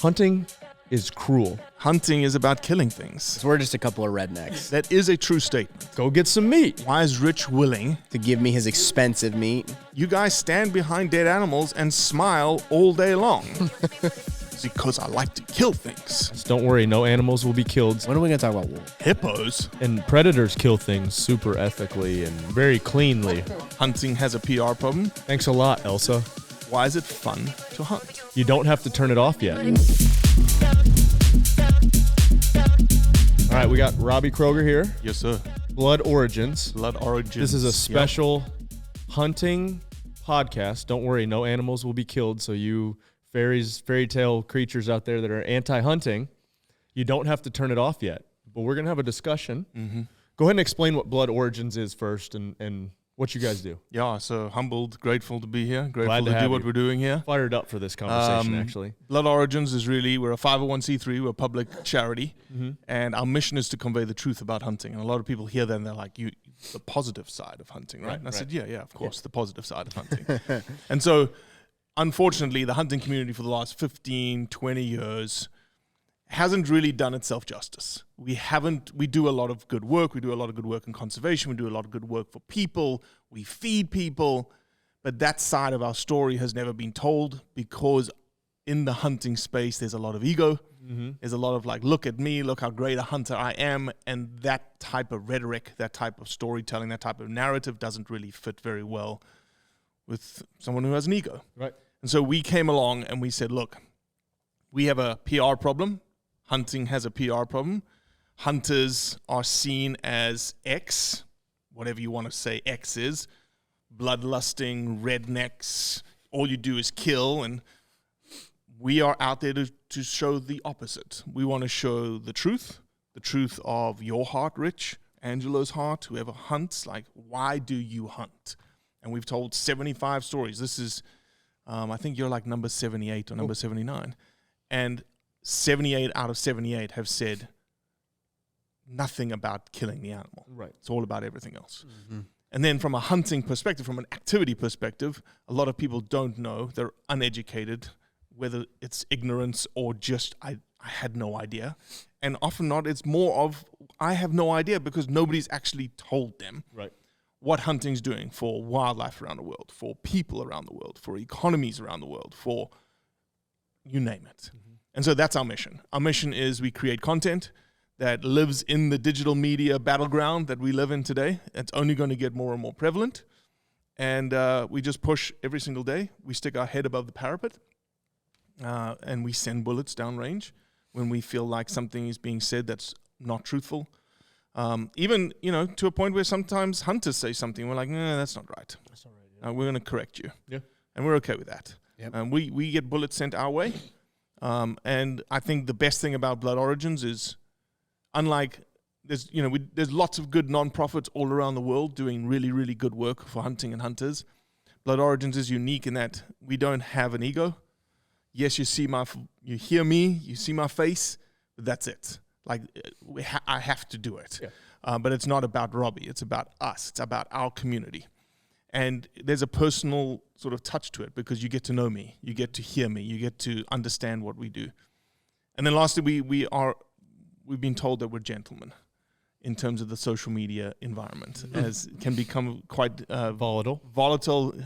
Hunting is cruel. Hunting is about killing things. So we're just a couple of rednecks. That is a true statement. Go get some meat. Why is Rich willing To give me his expensive meat. You guys stand behind dead animals and smile all day long? It's because I like to kill things. Just don't worry, no animals will be killed. When are we going to talk about wolves? Hippos. And predators kill things super ethically and very cleanly. Hunting has a PR problem. Thanks a lot, Elsa. Why is it fun to hunt? You don't have to turn it off yet. All right, we got Robbie Kröger here. Yes, sir. Blood Origins. Blood Origins. This is a special hunting podcast. Don't worry, no animals will be killed. So you fairy tale creatures out there that are anti-hunting, you don't have to turn it off yet. But we're going to have a discussion. Mm-hmm. Go ahead and explain what Blood Origins is first and what you guys do. Yeah, so humbled, grateful to be here. Glad Grateful to to have do what you. we're doing here. Fired up for this conversation, actually. Blood Origins is really, we're a 501c3, we're a public charity, and our mission is to convey the truth about hunting. And a lot of people hear that and they're like, the positive side of hunting, right? And I said, yeah, of course, the positive side of hunting. And so, unfortunately, the hunting community for the last 15, 20 years hasn't really done itself justice. We do a lot of good work. We do a lot of good work in conservation. We do a lot of good work for people. We feed people. But that side of our story has never been told because in the hunting space, there's a lot of ego. There's a lot of like, look at me, look how great a hunter I am. And that type of rhetoric, that type of storytelling, that type of narrative doesn't really fit very well with someone who has an ego. Right. And so we came along and we said, look, we have a PR problem. Hunting has a PR problem. Hunters are seen as X, whatever you want to say X is, bloodlusting, rednecks, all you do is kill, and we are out there to show the opposite. We want to show the truth of your heart, Rich, Angelo's heart, whoever hunts, like, why do you hunt? And we've told 75 stories. This is, I think you're like number 78 or number 79. And 78 out of 78 have said nothing about killing the animal. Right. It's all about everything else. And then from a hunting perspective, from an activity perspective, a lot of people don't know. They're uneducated, whether it's ignorance or just, I had no idea. And often not, it's more of, I have no idea because nobody's actually told them what hunting's doing for wildlife around the world, for people around the world, for economies around the world, for you name it. And so that's our mission. Our mission is we create content that lives in the digital media battleground that we live in today. It's only going to get more and more prevalent. And we just push every single day. We stick our head above the parapet and we send bullets downrange when we feel like something is being said that's not truthful. Even, to a point where sometimes hunters say something. We're like, no, that's not right. That's not right. Yeah. We're going to correct you. Yeah. And we're okay with that. Yep. We get bullets sent our way. And I think the best thing about Blood Origins is, unlike there's lots of good nonprofits all around the world doing really, really good work for hunting and hunters. Blood Origins is unique in that we don't have an ego. Yes, you hear me, you see my face, but that's it. Like I have to do it. Yeah. But it's not about Robbie. It's about us. It's about our community. And there's a personal sort of touch to it because you get to know me, you get to hear me, you get to understand what we do. And then lastly, we've been told that we're gentlemen in terms of the social media environment, as can become quite volatile,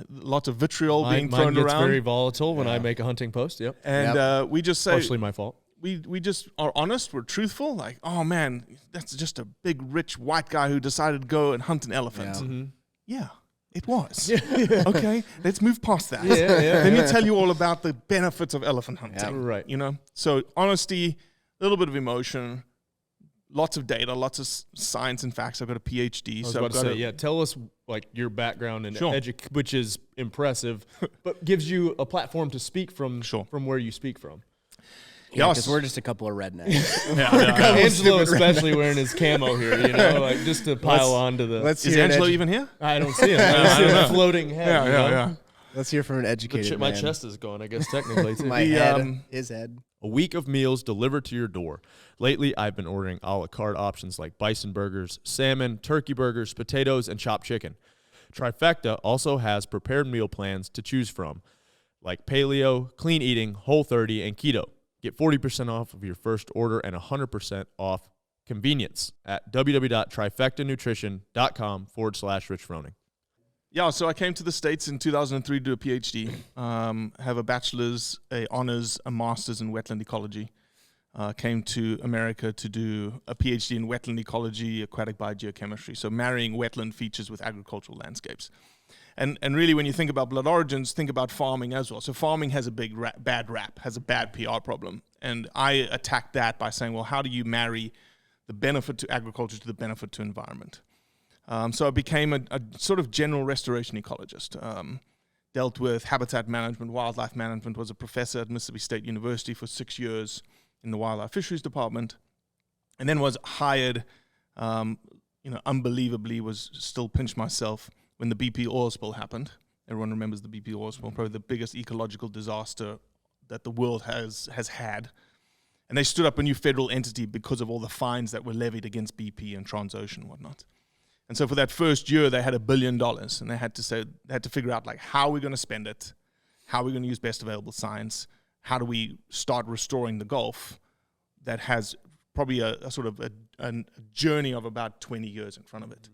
lots of vitriol being thrown around. Mine gets very volatile when I make a hunting post. Yep. And we just say, partially my fault. We just are honest, we're truthful. Like, oh man, that's just a big rich white guy who decided to go and hunt an elephant. Yeah. It was. Okay, let's move past that. Let me tell you all about the benefits of elephant hunting. Yeah, right. So honesty, a little bit of emotion, lots of data, lots of science and facts. I've got a PhD. I was about to say, tell us like your background and which is impressive, but gives you a platform to speak from where you speak from. Yeah, because we're just a couple of rednecks. Angelo especially wearing his camo here, like just to pile on to the... Is Angelo even here? I don't see him. I don't see a floating head. Yeah. Let's hear from an educated man. My chest is going, I guess, technically. My head, his head. A week of meals delivered to your door. Lately, I've been ordering a la carte options like bison burgers, salmon, turkey burgers, potatoes, and chopped chicken. Trifecta also has prepared meal plans to choose from, like paleo, clean eating, Whole30, and keto. Get 40% off of your first order and 100% off convenience at www.trifectanutrition.com/Rich Froning. Yeah, so I came to the States in 2003 to do a PhD, have a bachelor's, a honors, a master's in wetland ecology. Came to America to do a PhD in wetland ecology, aquatic biogeochemistry, so marrying wetland features with agricultural landscapes. And really, when you think about blood origins, think about farming as well. So farming has a big bad rap, has a bad PR problem. And I attacked that by saying, well, how do you marry the benefit to agriculture to the benefit to environment? So I became a sort of general restoration ecologist. Dealt with habitat management, wildlife management, was a professor at Mississippi State University for 6 years in the wildlife fisheries department, and then was hired, unbelievably, was still pinched myself when the BP oil spill happened. Everyone remembers the BP oil spill, probably the biggest ecological disaster that the world has had. And they stood up a new federal entity because of all the fines that were levied against BP and Transocean and whatnot. And so for that first year, they had $1 billion, and they had to figure out, like, how are we going to spend it? How are we going to use best available science? How do we start restoring the Gulf that has probably a sort of a journey of about 20 years in front of it?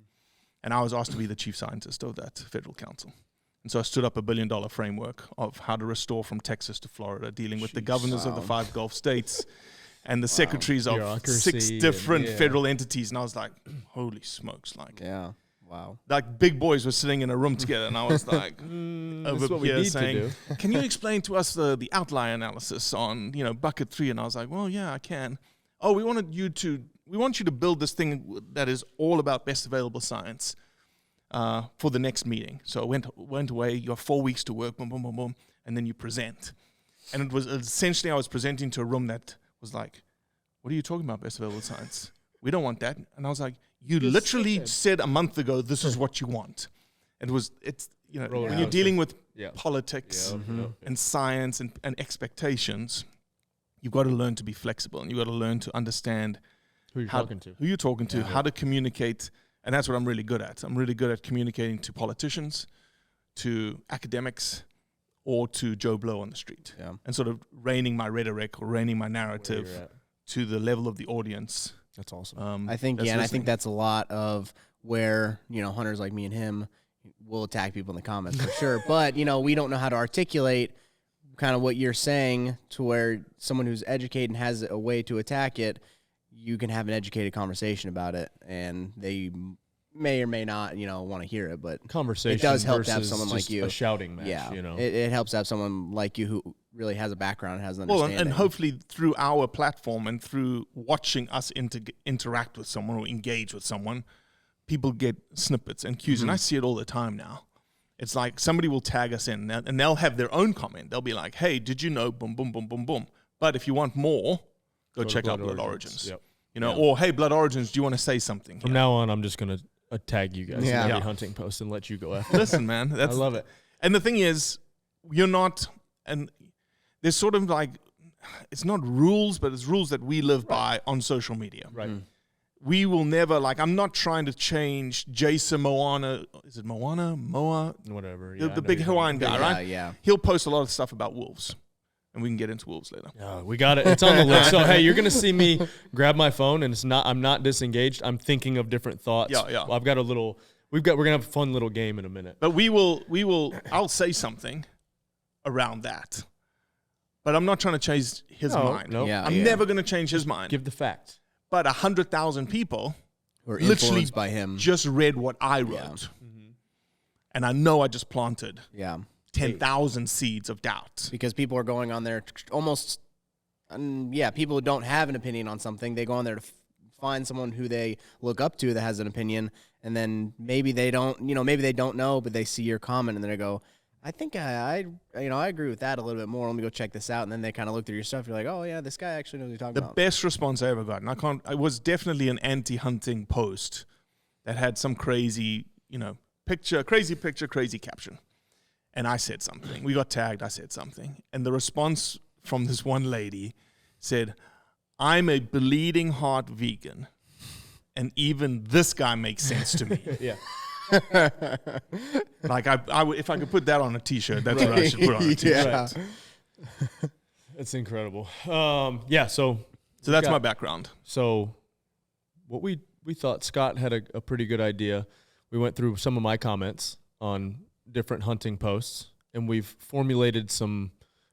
And I was asked to be the chief scientist of that federal council. And so I stood up $1 billion framework of how to restore from Texas to Florida, dealing with the governors of the 5 Gulf states and the secretaries of Bureaucracy 6 different federal entities. And I was like, holy smokes, like, wow. Like big boys were sitting in a room together, and I was like, over here saying, can you explain to us the outlier analysis on, bucket 3? And I was like, well, yeah, I can. Oh, we want you to build this thing that is all about best available science for the next meeting. So I went away. You have 4 weeks to work, boom, boom, boom, boom, and then you present. And it was essentially, I was presenting to a room that was like, what are you talking about, best available science? We don't want that. And I was like, you literally said a month ago, this is what you want. When you're dealing with politics and science and expectations, you've got to learn to be flexible, and you've got to learn to understand who you're talking to, how to communicate. And that's what I'm really good at. I'm really good at communicating to politicians, to academics, or to Joe Blow on the street, and sort of reining my rhetoric or reining my narrative to the level of the audience. That's awesome. I think, and I think that's a lot of where, hunters like me and him will attack people in the comments for sure. But, we don't know how to articulate kind of what you're saying to where someone who's educated and has a way to attack it, you can have an educated conversation about it, and they may or may not, want to hear it, but conversation. It does help to have someone like you. A shouting match, Yeah, it helps to have someone like you who really has a background and has an understanding. Well, and hopefully through our platform and through watching us interact with someone or engage with someone, people get snippets and cues, and I see it all the time now. It's like somebody will tag us in, and they'll have their own comment. They'll be like, "Hey, did you know? Boom, boom, boom, boom, boom." But if you want more, go check out Blood Origins. Yep. Or hey, Blood Origins, do you want to say something? From now on, I'm just gonna tag you guys in every hunting post and let you go after. Listen, man, I love it. And the thing is, you're not, and there's sort of like, it's not rules, but it's rules that we live by on social media. Right. We will never, I'm not trying to change Jason Moana. Is it Moana? Moa? Whatever. The big Hawaiian guy, right? Yeah. He'll post a lot of stuff about wolves, and we can get into wolves later. Yeah, we got it. It's on the list. So, hey, you're going to see me grab my phone, and I'm not disengaged. I'm thinking of different thoughts. Yeah. Well, I've got we're going to have a fun little game in a minute. But I'll say something around that. But I'm not trying to change his mind. No. Yeah, I'm never going to change his mind. Give the facts. But 100,000 people who are literally influenced by him just read what I wrote. And I know I just planted 10,000 seeds of doubt. Because people are going on there almost, people who don't have an opinion on something, they go on there to find someone who they look up to that has an opinion, and then maybe they don't know, but they see your comment and then they go, I think I agree with that a little bit more. Let me go check this out. And then they kind of look through your stuff. You're like, oh yeah, this guy actually knows what he's talking about. The best response I ever got, and it was definitely an anti-hunting post that had some crazy, crazy picture, crazy caption. And I said something. We got tagged. I said something. And the response from this one lady said, I'm a bleeding heart vegan, and even this guy makes sense to me. Yeah. Like if I could put that on a T-shirt, that's what I should put on a T-shirt. That's incredible. Yeah. So that's my background. So what we thought Scott had a pretty good idea. We went through some of my comments on different hunting posts, and we've formulated some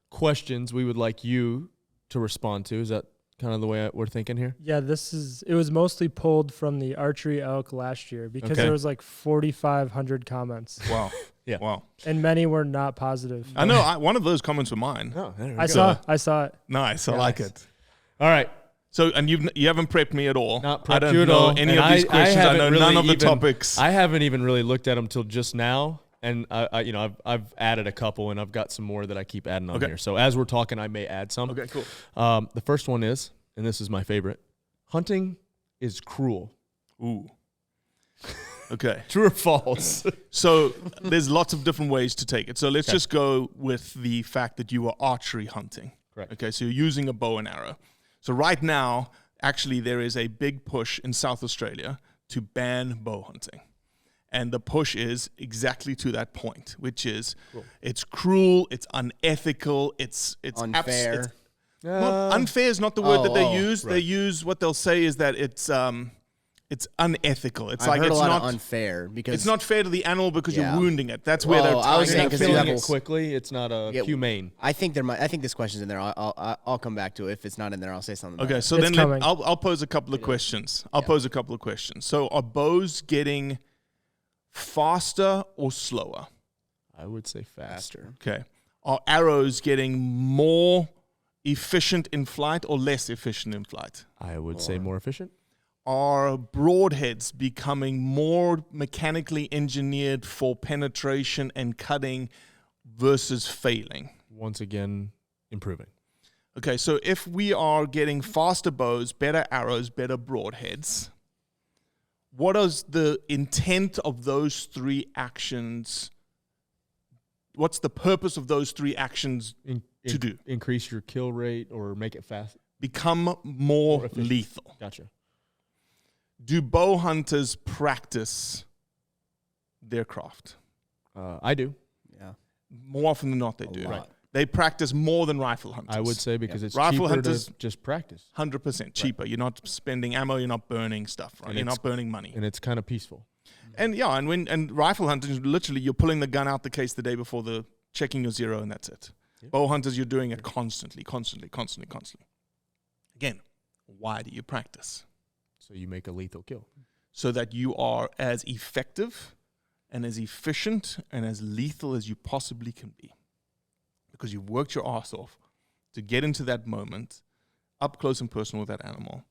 questions we would like you to respond to. Is that kind of the way we're thinking here? Yeah, it was mostly pulled from the archery elk last year because Okay. there was like 4,500 comments. Wow. Yeah. Wow. And many were not positive. I know. One of those comments were mine. Oh, there we I go. saw it. Nice. I like it. All right. So, and you haven't prepped me at all. Not I prepped don't you at know all. any And of these questions. I haven't know really none of the even- topics. I haven't even really looked at them till just now, and I've added a couple, and I've got some more that I keep adding on Okay. here. So as we're talking, I may add some. Okay, cool. The first one is, and this is my favorite: hunting is cruel. Ooh. Okay. True or false? So there's lots of different ways to take it. So let's Okay. just go with the fact that you are archery hunting. Correct. Okay, so you're using a bow and arrow. So right now, actually, there is a big push in South Australia to ban bow hunting. And the push is exactly to that point, which is it's cruel, it's unethical, it's Unfair. not unfair is not the word that they use. right. They use what they'll say is that it's unethical. It's I've like heard it's a lot not of unfair because it's not fair to the animal because Yeah. you're wounding it. That's where Well, they're I was trying saying to 'cause you Killing have it a- quickly. It's not humane. I think I think this question's in there. I'll come back to it. If it's not in there, I'll say something. about Okay, it. so It's then coming. I'll pose a couple of questions. I'll pose a couple of questions. So are bows getting faster or slower? I would say faster. Okay. Are arrows getting more efficient in flight or less efficient in flight? I would say more efficient. Are broadheads becoming more mechanically engineered for penetration and cutting versus failing? Once again, improving. Okay, so if we are getting faster bows, better arrows, better broadheads, what is the intent of those three actions? What's the purpose of those three actions to do? Increase your kill rate or make it fast. Become more More efficient. lethal. Gotcha. Do bow hunters practice their craft? I do. Yeah. More often than not, they A do. lot. Right. They practice more than rifle hunters. I would say because it's Rifle cheaper hunters- to just practice. 100% cheaper. You're not spending ammo. You're not burning stuff. Right? And You're it's- not burning money. And it's kind of peaceful. And yeah, and rifle hunting, literally, you're pulling the gun out the case the day before the checking your zero, and that's it. Yeah. Bow hunters, you're doing it constantly. Again, why do you practice? So you make a lethal kill. So that you are as effective and as efficient and as lethal as you possibly can be. Because you've worked your ass off to get into that moment, up close and personal with that animal.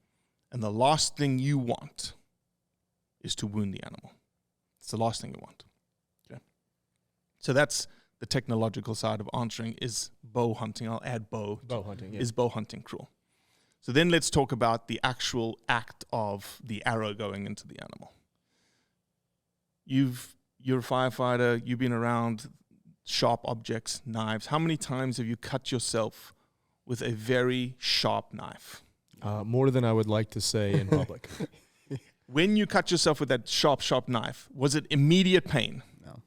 And the last thing you want is to wound the animal. It's the last thing you want. Okay. So that's the technological side of answering, is bow hunting. I'll add bow. Bow hunting. Yeah. Is bow hunting cruel? So then let's talk about the actual act of the arrow going into the animal. You're a firefighter. You've been around sharp objects, knives. How many times have you cut yourself with a very sharp knife? More than I would like to say in public. When you cut yourself with that sharp knife, was it immediate pain? No.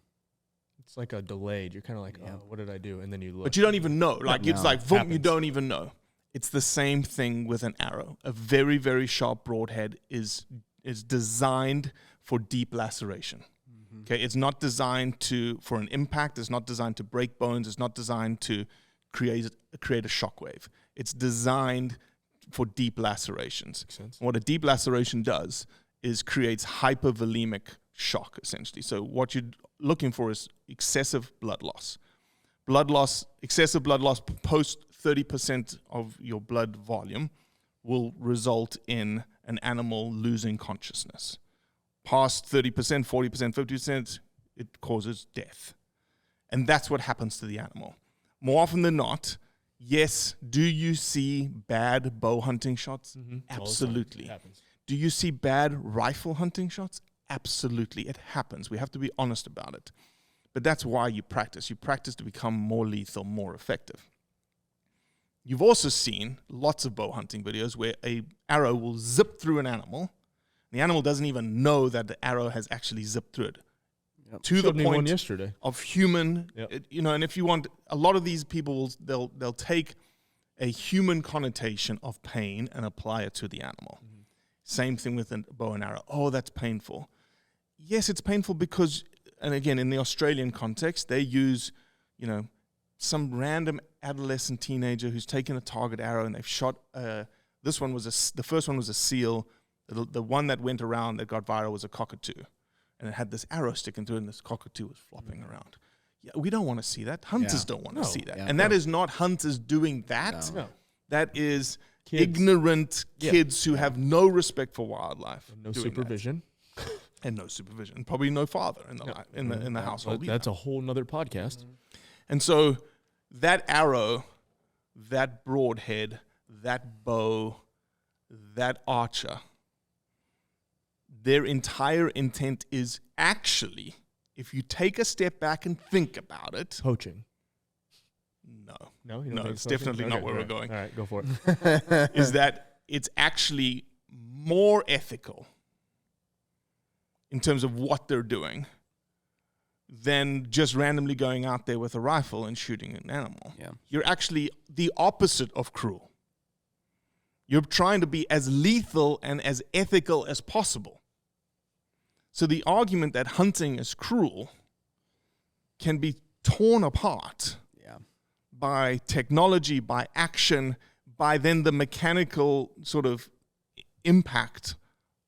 It's like a delayed. You're kind of like, Yeah. oh, what did I do? And then you look. But you don't even know. Like, it's No, like, boom, you happens. don't even know. It's the same thing with an arrow. A very, very sharp broadhead is designed for deep laceration. Okay, it's not designed for an impact. It's not designed to break bones. It's not designed to create a shockwave. It's designed for deep lacerations. Makes sense. What a deep laceration does is creates hypervolemic shock, essentially. So what you're looking for is excessive blood loss. Excessive blood loss post 30% of your blood volume will result in an animal losing consciousness. Past 30%, 40%, 50%, it causes death. And that's what happens to the animal. More often than not, yes, do you see bad bow hunting shots? Mm-hmm. Absolutely. It happens. Do you see bad rifle hunting shots? Absolutely. It happens. We have to be honest about it. But that's why you practice. You practice to become more lethal, more effective. You've also seen lots of bow hunting videos where an arrow will zip through an animal. The animal doesn't even know that the arrow has actually zipped through it. Yep. To Showed the me one point yesterday. of human, Yep. and if you want, a lot of these people, they'll take a human connotation of pain and apply it to the animal. Mm-hmm. Same thing with a bow and arrow. Oh, that's painful. Yes, it's painful because, and again, in the Australian context, they use, some random adolescent teenager who's taken a target arrow and they've shot. The first one was a seal. The one that went around that got viral was a cockatoo, and it had this arrow sticking through it, and this cockatoo was flopping around. Yeah, we don't want to see that. Hunters don't want to see that, and that is not hunters doing that. No. That is Kids. Ignorant kids who have no respect for wildlife, no supervision. And no supervision, probably no father in the household. That's a whole nother podcast. Mm-hmm. And so that arrow, that broadhead, that bow, that archer, their entire intent is actually, if you take a step back and think about it, Poaching. No, You don't think it's poaching? definitely not where we're going. All right, go for it. Is that it's actually more ethical in terms of what they're doing than just randomly going out there with a rifle and shooting an animal. Yeah. You're actually the opposite of cruel. You're trying to be as lethal and as ethical as possible. So the argument that hunting is cruel can be torn apart by technology, by action, by then the mechanical sort of impact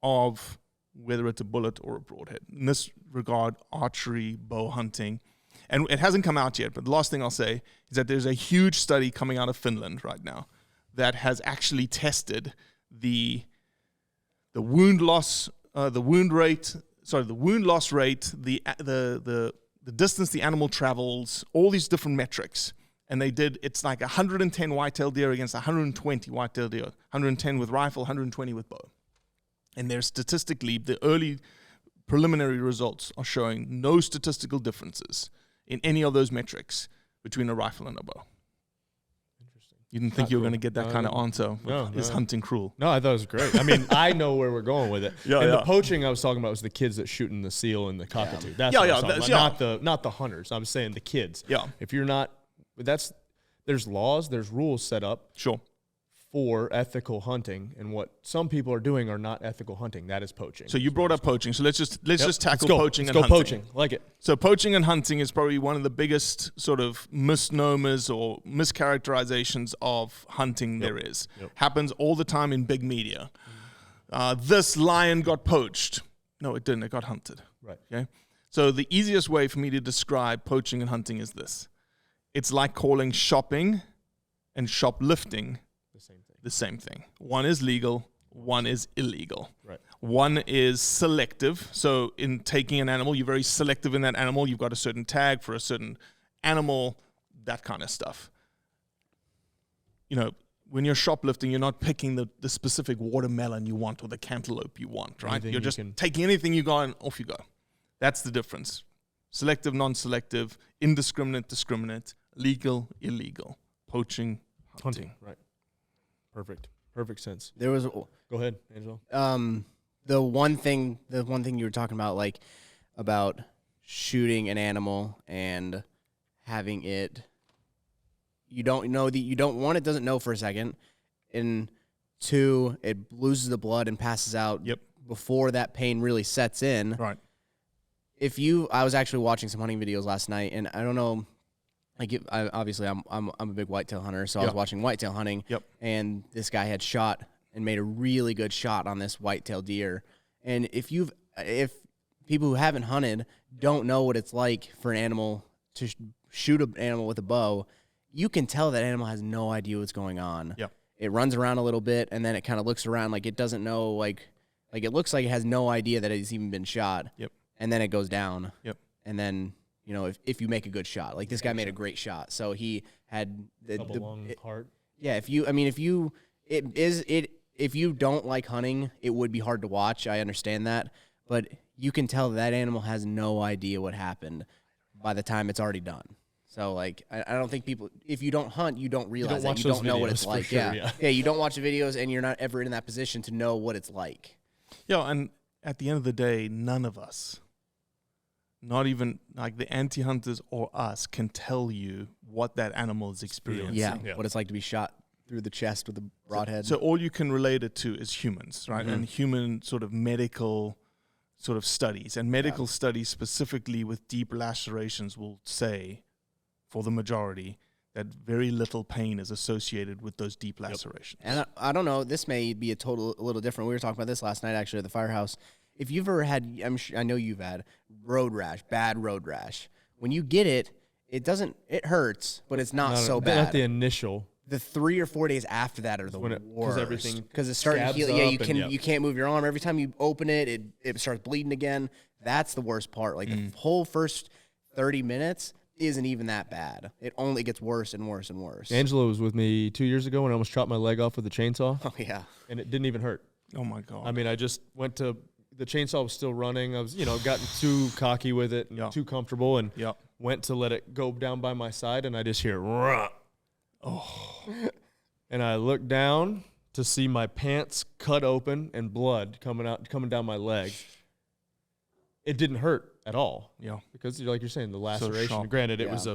of whether it's a bullet or a broadhead. In this regard, archery, bow hunting. And it hasn't come out yet, but the last thing I'll say is that there's a huge study coming out of Finland right now that has actually tested the wound loss rate, the distance the animal travels, all these different metrics. And it's like 110 white-tailed deer against 120 white-tailed deer, 110 with rifle, 120 with bow. And there's statistically, the early preliminary results are showing no statistical differences in any of those metrics between a rifle and a bow. Interesting. You didn't think you were going to get that kind of answer? Is hunting cruel? No, I thought it was great. I mean, I know where we're going with it. The poaching I was talking about was the kids that shooting the seal and the cockatoo. That's what I was talking about. Not the hunters. I was saying the kids. Yeah. If you're not, there's laws, there's rules set up. Sure. For ethical hunting, and what some people are doing are not ethical hunting. That is poaching. So you brought up poaching. So let's just tackle poaching and hunting. Poaching. Like it. So poaching and hunting is probably one of the biggest sort of misnomers or mischaracterizations of hunting there is. Happens all the time in big media. This lion got poached. No, it didn't. It got hunted. Right. Okay. So the easiest way for me to describe poaching and hunting is this: it's like calling shopping and shoplifting the same thing. One is legal, one is illegal. Right. One is selective. So in taking an animal, you're very selective in that animal. You've got a certain tag for a certain animal, that kind of stuff. When you're shoplifting, you're not picking the specific watermelon you want or the cantaloupe you want, right? You're just taking anything you got and off you go. That's the difference. Selective, non-selective, indiscriminate, discriminate, legal, illegal, poaching, hunting. Right. Perfect sense. There was Go ahead, Angelo. the one thing you were talking about, like about shooting an animal and having it, you don't want it doesn't know for a second, and two, it loses the blood and passes out before that pain really sets in. Right. I was actually watching some hunting videos last night, and I don't know. Obviously, I'm a big whitetail hunter, so I was watching whitetail hunting, and this guy had shot and made a really good shot on this whitetail deer. And if people who haven't hunted don't know what it's like for an animal to shoot an animal with a bow, you can tell that animal has no idea what's going on. Yep. It runs around a little bit, and then it kind of looks around like it doesn't know, like it looks like it has no idea that it's even been shot. Yep. And then it goes down. Yep. And then, if you make a good shot, like this guy made a great shot. So he had heart. Yeah. If you don't like hunting, it would be hard to watch. I understand that, but you can tell that animal has no idea what happened by the time it's already done. So I don't think people, if you don't hunt, you don't realize that. You don't know what it's like. Sure, yeah. You don't watch the videos, and you're not ever in that position to know what it's like. Yeah. And at the end of the day, none of us, not even like the anti-hunters or us, can tell you what that animal is experiencing. Yeah, what it's like to be shot through the chest with a broadhead. So all you can relate it to is humans, right? Mm-hmm. And human sort of medical sort of studies. And medical studies specifically with deep lacerations will say, for the majority, that very little pain is associated with those deep lacerations. And I don't know, this may be a little different. We were talking about this last night actually at the firehouse. If you've ever had, I know you've had bad road rash. When you get it, it hurts, but it's not so bad. Not the initial. The 3 or 4 days after that are the worst. Because it's starting to scabs heal. Yeah, up you can't move your arm. Every time you open it, it starts bleeding again. That's the worst part. Like the whole first 30 minutes isn't even that bad. It only gets worse and worse and worse. Angela was with me 2 years ago when I almost chopped my leg off with a chainsaw. Oh, yeah. And it didn't even hurt. Oh, my God. I mean, I just went to the chainsaw was still running. I was, gotten too cocky with it, and too comfortable, and went to let it go down by my side, and I just hear, "Rah." Oh. And I looked down to see my pants cut open and blood coming down my leg. It didn't hurt at all. Yeah. Because like you're saying, the laceration, sharp. granted, it was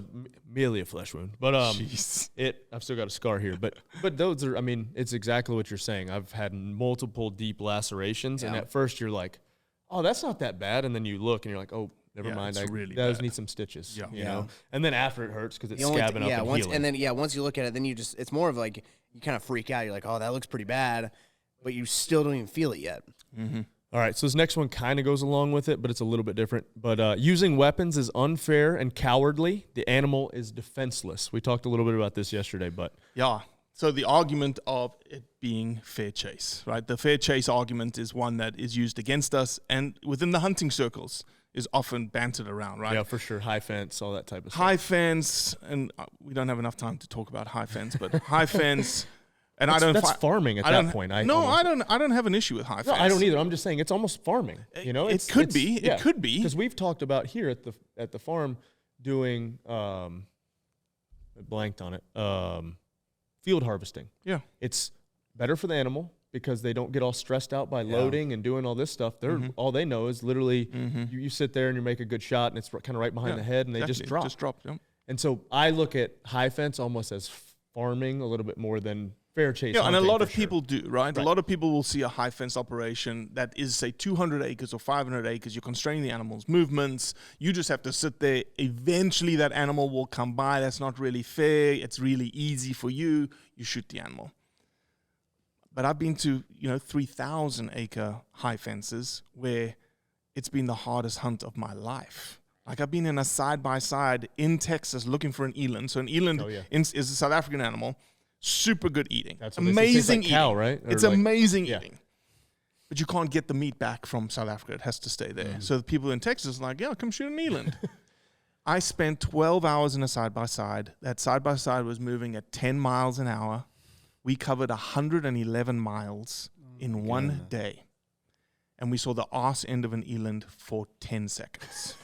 merely a flesh wound. But I've still got a scar here. But those are, I mean, it's exactly what you're saying. I've had multiple deep lacerations, and at first you're like, oh, that's not that bad. And then you look and you're like, oh, never mind. It's really those bad. need some stitches. Yeah. You know? And then after it hurts because it's scabbing up and healing. And then, once you look at it, then it's more of like, you kind of freak out. You're like, oh, that looks pretty bad. But you still don't even feel it yet. Mm-hmm. All right, so this next one kind of goes along with it, but it's a little bit different. But using weapons is unfair and cowardly. The animal is defenseless. We talked a little bit about this yesterday, but... Yeah, so the argument of it being fair chase, right? The fair chase argument is one that is used against us and within the hunting circles is often bantered around, right? Yeah, for sure. High fence, all that type of stuff. High fence, and we don't have enough time to talk about high fence, but high fence... And that's farming at that point. I don't have an issue with high fence. No, I don't either. I'm just saying it's almost farming. It could be. Because we've talked about here at the farm doing I blanked on it. Field harvesting. Yeah. It's better for the animal because they don't get all stressed out by loading and doing all this stuff. They're all they know is literally you sit there and you make a good shot and it's kind of right behind the head and they just drop. Yeah. And so I look at high fence almost as farming a little bit more than fair chase. Yeah, and a lot of people do, right? A lot of people will see a high fence operation that is, say, 200 acres or 500 acres. You're constraining the animal's movements. You just have to sit there. Eventually, that animal will come by. That's not really fair. It's really easy for you. You shoot the animal. But I've been to, 3,000-acre high fences where it's been the hardest hunt of my life. Like I've been in a side-by-side in Texas looking for an eland. So an eland is a South African animal. Super good eating. That's amazing eating. Cow, right? It's amazing eating. But you can't get the meat back from South Africa. It has to stay there. So the people in Texas are like, come shoot an eland. I spent 12 hours in a side-by-side. That side-by-side was moving at 10 miles an hour. We covered 111 miles in one day. And we saw the arse end of an eland for 10 seconds.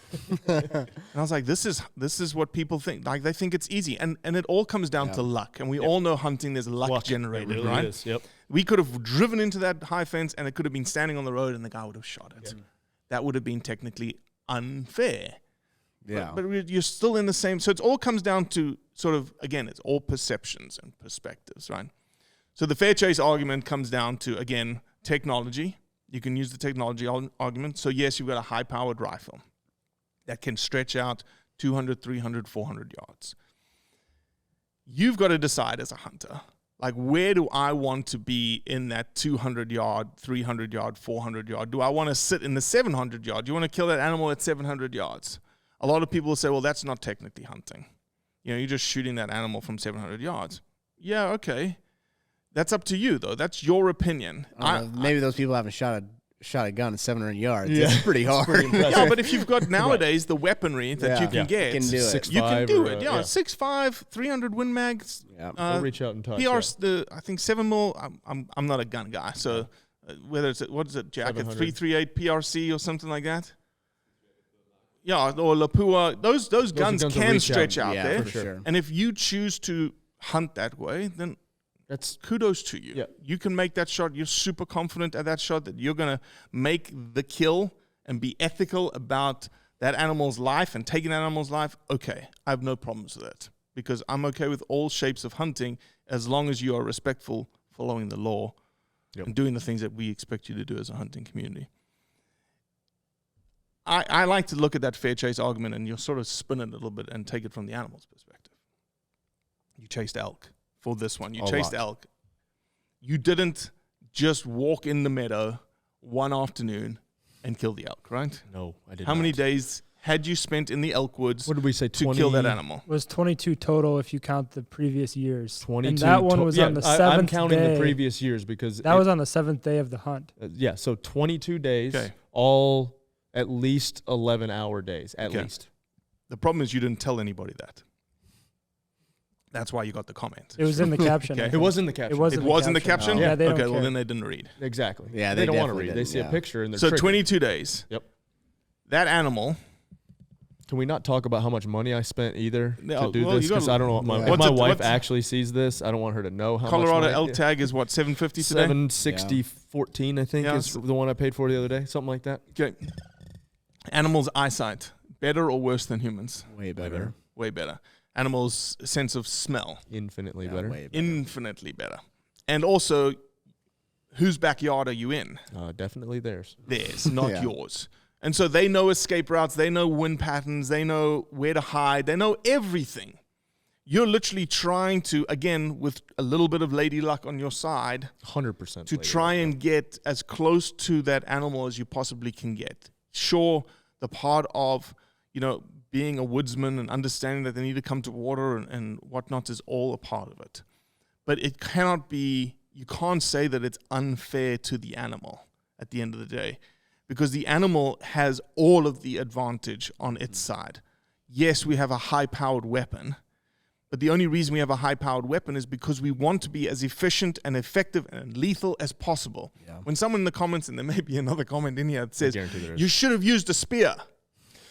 And I was like, this is what people think. Like, they think it's easy. And it all comes down to luck. And we all know hunting, there's luck generated, really right? Is. Yep. We could have driven into that high fence and it could have been standing on the road and the guy would have shot it. That would have been technically unfair. Yeah. But you're still in the same. So it all comes down to sort of, again, it's all perceptions and perspectives, right? So the fair chase argument comes down to, again, technology. You can use the technology argument. So yes, you've got a high-powered rifle that can stretch out 200, 300, 400 yards. You've got to decide as a hunter, like, where do I want to be in that 200-yard, 300-yard, 400-yard? Do I want to sit in the 700-yard? Do you want to kill that animal at 700 yards? A lot of people will say, well, that's not technically hunting. You're just shooting that animal from 700 yards. Yeah, okay. That's up to you, though. That's your opinion. Maybe those people haven't shot a gun at 700 yards. Yeah. It's pretty hard. Yeah, but if you've got nowadays the weaponry that you can get, you can do it. You can do it. 6.5, 300 Win Mags. Yeah, I'll reach out and touch. I think 7 mil. I'm not a gun guy, so whether it's what is it, Jack, a 338 PRC or something like that. Yeah, or Lapua. Those guns can stretch out there. For sure. And if you choose to hunt that way, then that's kudos to you. Yeah. You can make that shot. You're super confident at that shot that you're going to make the kill and be ethical about that animal's life and taking that animal's life. Okay, I have no problems with it because I'm okay with all shapes of hunting as long as you are respectful, following the law, Yep. and doing the things that we expect you to do as a hunting community. I like to look at that fair chase argument and you'll sort of spin it a little bit and take it from the animal's perspective. You chased elk for this one. You chased elk. You didn't just walk in the meadow one afternoon and kill the elk, right? No, I did How not. many days had you spent in the elk woods What did we say? to kill that animal? It was 22 total if you count the previous years. 22. And that one was on the 7th I'm counting day. the previous years because That was on the 7th day of the hunt. yeah. So 22 days, Okay. all at least 11-hour days, at Okay. least. The problem is you didn't tell anybody that. That's why you got the comment. It was in the caption. Okay. I It think. was in the caption. It was It was in the caption? Oh, yeah, they don't Okay, well care. then they didn't read. Exactly. Yeah, they they don't want to definitely read. They see didn't, a yeah. picture and they're So triggered. 22 days. Yep. That animal. Can we not talk about how much money I spent either No, to do well, this? you gotta- Because I don't know. Yeah. If What's my it- wife what's- actually sees this, I don't want her to know how Colorado much elk money. tag is what, 750 today? 760.14, I think, Yeah. is the one I paid for the other day. Something like that. Okay. Animals' eyesight, better or worse than humans? Way better. Way better. Animals' sense of smell, Infinitely Yeah, better. way better. infinitely better. And also, whose backyard are you in? Definitely theirs. Theirs, not Yeah. yours. And so they know escape routes, they know wind patterns, they know where to hide, they know everything. You're literally trying to, again, with a little bit of lady luck on your side, 100%. to try and get as close to that animal as you possibly can get. Sure, the part of, being a woodsman and understanding that they need to come to water and whatnot is all a part of it. But it cannot be, you can't say that it's unfair to the animal at the end of the day, because the animal has all of the advantage on its side. Yes, we have a high-powered weapon, but the only reason we have a high-powered weapon is because we want to be as efficient and effective and lethal as possible. Yeah. When someone in the comments, and there may be another comment in here that says, guarantee there is. you should have used a spear.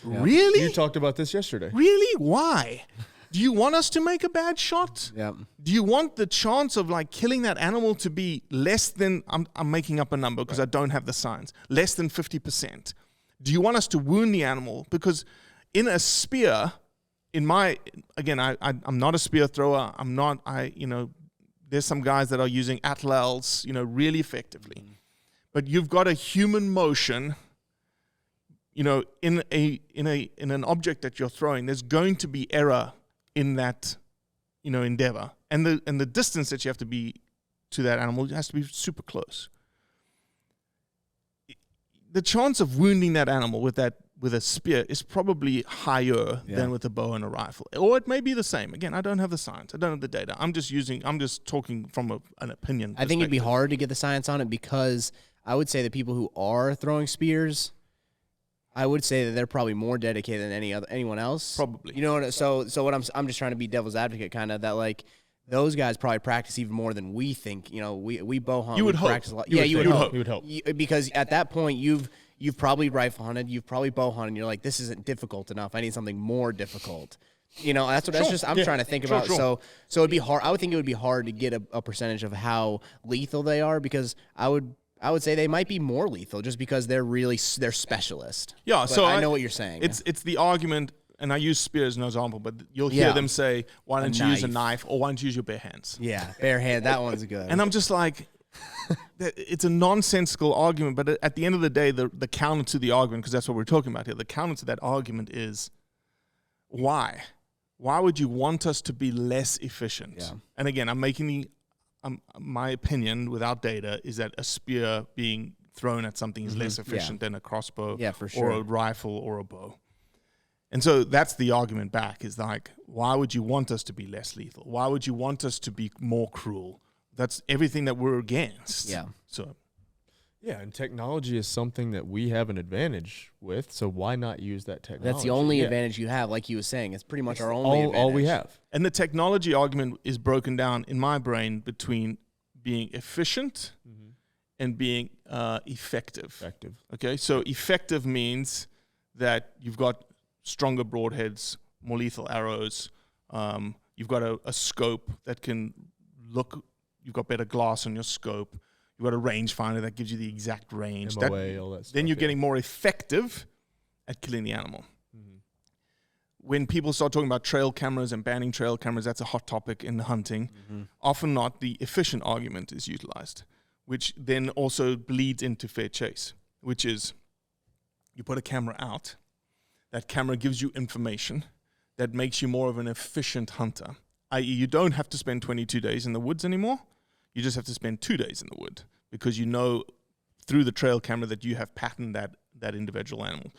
Yeah. Really? You talked about this yesterday. Really? Why? Do you want us to make a bad shot? Yep. Do you want the chance of killing that animal to be less than, I'm making up a number because I don't have the science, less than 50%? Do you want us to wound the animal? Because in a spear, I'm not a spear thrower. There's some guys that are using atlels, really effectively. But you've got a human motion, in an object that you're throwing. There's going to be error in that, endeavor, and the distance that you have to be to that animal has to be super close. The chance of wounding that animal with a spear is probably higher than with a bow and a rifle, or it may be the same. Again, I don't have the science, I don't have the data. I'm just talking from an opinion. I think it'd be perspective. hard to get the science on it because I would say the people who are throwing spears, I would say that they're probably more dedicated than anyone else. Probably. So what I'm just trying to be devil's advocate, kind of that those guys probably practice even more than we think. We bow hunt. You would we hope. practice a lot. You would you think. would You would hope. hope. You would hope. Because at that point you've probably rifle hunted, you've probably bow hunted, and you're like, this isn't difficult enough. I need something more difficult. That's just I'm trying to think about. Sure. So it'd be hard. I would think it would be hard to get a percentage of how lethal they are, because I would say they might be more lethal just because they're specialist. Yeah, But so I know what you're saying. It's the argument, and I use spear as an example, but you'll hear them say, why don't you use a knife, or why don't you use your bare hands? yeah, bare hand. That one's good. And I'm just like, it's a nonsensical argument, but at the end of the day, the counter to the argument, because that's what we're talking about here, the counter to that argument is, why? Why would you want us to be less efficient? Yeah. And again, I'm making my opinion without data is that a spear being thrown at something is less efficient than a crossbow, Yeah, for or sure. a rifle or a bow. And so that's the argument back, is why would you want us to be less lethal? Why would you want us to be more cruel? That's everything that we're against. Yeah. So Yeah, and technology is something that we have an advantage with, so why not use that technology? That's the only Yeah. advantage you have, like you were saying. It's pretty much our only advantage. all we have. And the technology argument is broken down in my brain between being efficient and being effective. Effective. Okay, so effective means that you've got stronger broadheads, more lethal arrows. You've got a scope that can look. You've got better glass on your scope. You've got a rangefinder that gives you the exact range. MOA, all that stuff. Then you're yeah. getting more effective at killing the animal. when people start talking about trail cameras and banning trail cameras, that's a hot topic in hunting. Often not the efficient argument is utilized, which then also bleeds into fair chase, which is you put a camera out, that camera gives you information that makes you more of an efficient hunter, i.e. you don't have to spend 22 days in the woods anymore, you just have to spend 2 days in the wood because you know through the trail camera that you have patterned that individual animal.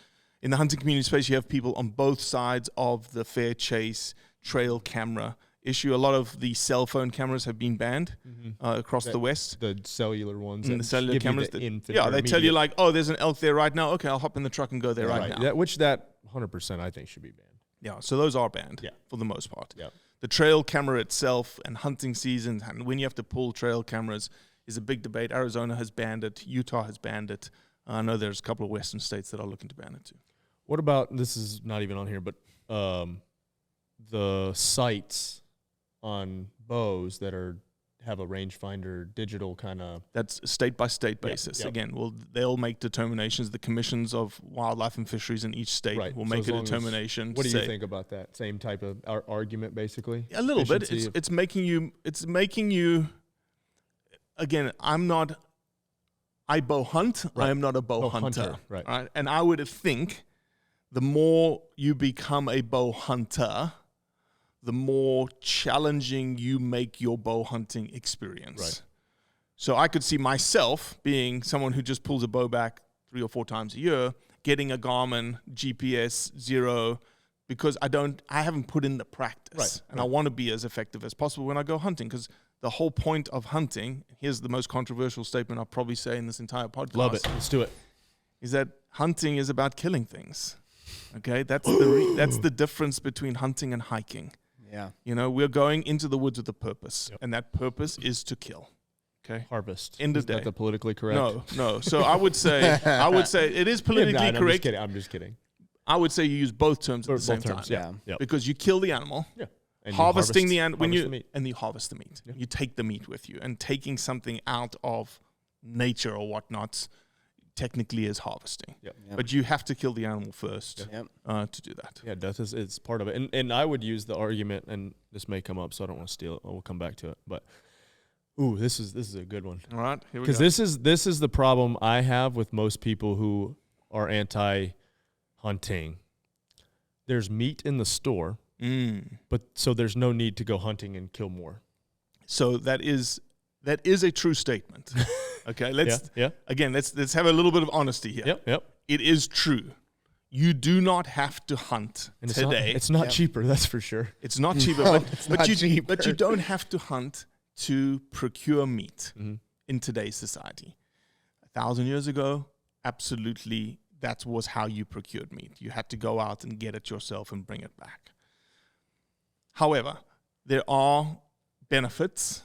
In the hunting community space, you have people on both sides of the fair chase trail camera issue. A lot of the cell phone cameras have been banned across the West. The cellular ones. And the cellular cameras. They tell you like, oh, there's an elk there right now. Okay, I'll hop in the truck and go there right now. That 100% I think should be banned. Yeah, so those are banned for the most part. Yeah. The trail camera itself and hunting seasons and when you have to pull trail cameras is a big debate. Arizona has banned it. Utah has banned it. I know there's a couple of Western states that are looking to ban it too. What about, this is not even on here, but the sights on bows that have a rangefinder digital kind of... That's state by state basis. Again, they'll make determinations. The commissions of wildlife and fisheries in each state will make a determination. What do you think about that? Same type of argument, basically? A little bit. It's making you... Again, I bow hunt. I am not a bow hunter. Right. And I would think the more you become a bow hunter, the more challenging you make your bow hunting experience. Right. So I could see myself being someone who just pulls a bow back 3 or 4 times a year, getting a Garmin GPS 0 because I haven't put in the practice. And I want to be as effective as possible when I go hunting because the whole point of hunting, here's the most controversial statement I'll probably say in this entire podcast. Love it. Let's do it. Is that hunting is about killing things. Okay? That's the difference between hunting and hiking. Yeah. You know, we're going into the woods with a purpose, and that purpose is to kill. Okay? Harvest. End of Is that day. the politically correct? No. So I would say it is politically correct. I'm just kidding. I would say you use both terms at the same time. Yeah. Because you kill the animal. Yeah. And Harvesting the animal and you harvest the meat. You take the meat with you, and taking something out of nature or whatnot technically is harvesting. But you have to kill the animal first to do that. Yeah, death is part of it. And I would use the argument, and this may come up, so I don't want to steal it. We'll come back to it. But this is a good one. All right, here we go. Because this is the problem I have with most people who are anti-hunting. There's meat in the store. But so there's no need to go hunting and kill more. So that is a true statement. Okay, let's have a little bit of honesty here. Yep. It is true. You do not have to hunt today. It's not cheaper, that's for sure. It's not cheaper, but you don't have to hunt to procure meat in today's society. 1,000 years ago, absolutely, that was how you procured meat. You had to go out and get it yourself and bring it back. However, there are benefits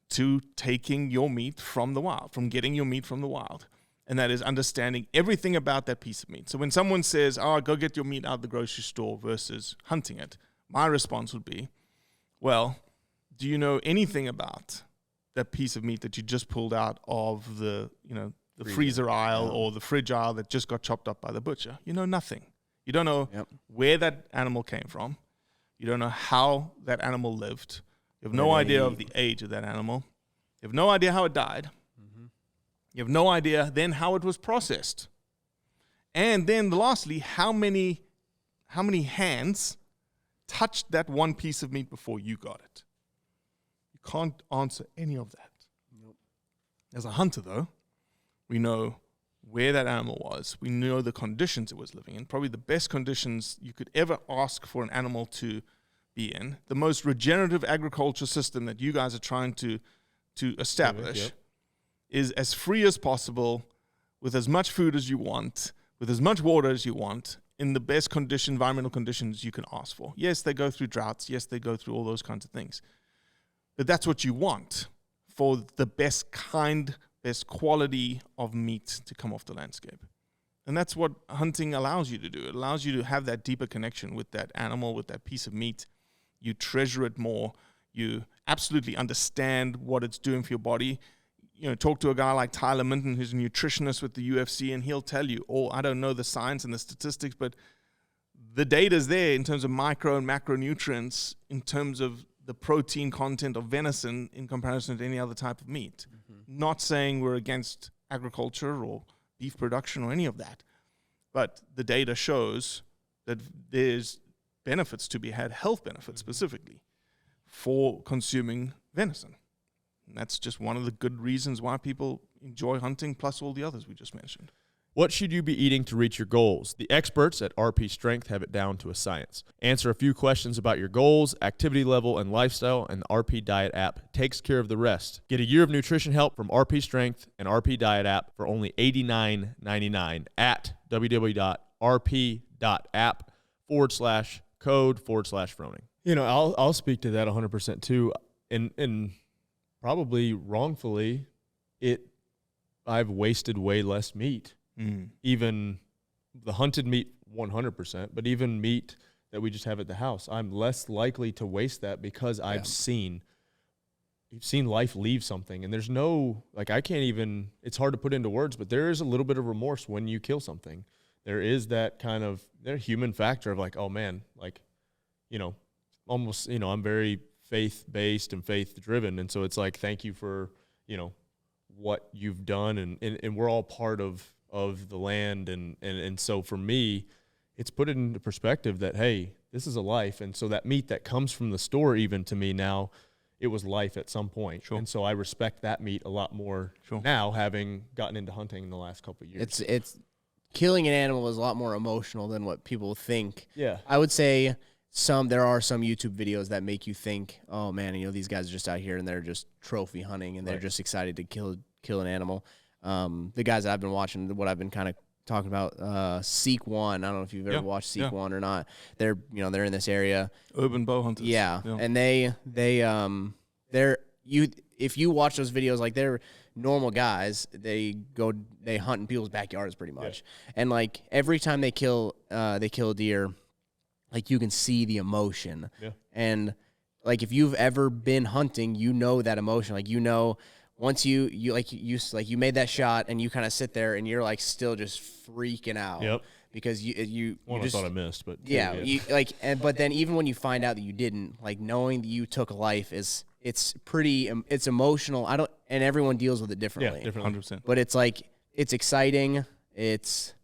to taking your meat from the wild, from getting your meat from the wild. And that is understanding everything about that piece of meat. So when someone says, go get your meat out of the grocery store versus hunting it, my response would be, well, do you know anything about that piece of meat that you just pulled out of the freezer aisle or the fridge aisle that just got chopped up by the butcher? You know nothing. You don't know where that animal came from. You don't know how that animal lived. You have no idea of the age of that animal. You have no idea how it died. You have no idea then how it was processed. And then lastly, how many hands touched that one piece of meat before you got it? You can't answer any of that. Nope. As a hunter, though, we know where that animal was. We know the conditions it was living in, probably the best conditions you could ever ask for an animal to be in. The most regenerative agriculture system that you guys are trying to establish is as free as possible, with as much food as you want, with as much water as you want, in the best environmental conditions you can ask for. Yes, they go through droughts. Yes, they go through all those kinds of things. But that's what you want for the best quality of meat to come off the landscape. And that's what hunting allows you to do. It allows you to have that deeper connection with that animal, with that piece of meat. You treasure it more. You absolutely understand what it's doing for your body. Talk to a guy like Tyler Minton, who's a nutritionist with the UFC, and he'll tell you, I don't know the science and the statistics, but the data's there in terms of micro and macronutrients, in terms of the protein content of venison in comparison to any other type of meat. Not saying we're against agriculture or beef production or any of that, but the data shows that there's benefits to be had, health benefits specifically, for consuming venison. And that's just one of the good reasons why people enjoy hunting, plus all the others we just mentioned. What should you be eating to reach your goals? The experts at RP Strength have it down to a science. Answer a few questions about your goals, activity level, and lifestyle, and the RP Diet app takes care of the rest. Get a year of nutrition help from RP Strength and RP Diet app for only $89.99 at www.rp.app/code/Froning. You know, I'll speak to that 100% too. And probably wrongfully, I've wasted way less meat. Even the hunted meat 100%, but even meat that we just have at the house, I'm less likely to waste that because I've seen life leave something. And there's no, like, I can't even, it's hard to put into words, but there is a little bit of remorse when you kill something. There is that kind of human factor of like, oh man, like, you know, almost, you know, I'm very faith-based and faith-driven. And so it's like, thank you for, you know, what you've done. And we're all part of the land. And so for me, it's put it into perspective that, hey, this is a life. And so that meat that comes from the store, even to me now, it was life at some point. Sure. And so I respect that meat a lot more now, having gotten into hunting in the last couple of years. It's killing an animal is a lot more emotional than what people think. Yeah. I would say there are some YouTube videos that make you think, oh man, you know, these guys are just out here and they're just trophy hunting and they're just excited to kill an animal. The guys that I've been watching, what I've been kind of talking about, Seek One. I don't know if you've ever watched Seek One or not. They're in this area. Urban bow hunters. Yeah. And if you watch those videos, like, they're normal guys. They hunt in people's backyards pretty much. Yeah. And like every time they kill a deer, like, you can see the emotion. Yeah. And like, if you've ever been hunting, you know that emotion. Like, you know, once you made that shot and you kind of sit there and you're like still just freaking out. Yep. Because you just thought I missed, but but then even when you find out that you didn't, like, knowing that you took a life it's emotional. And everyone deals with it differently. Yeah, differently. 100%. But it's like, it's exciting, it's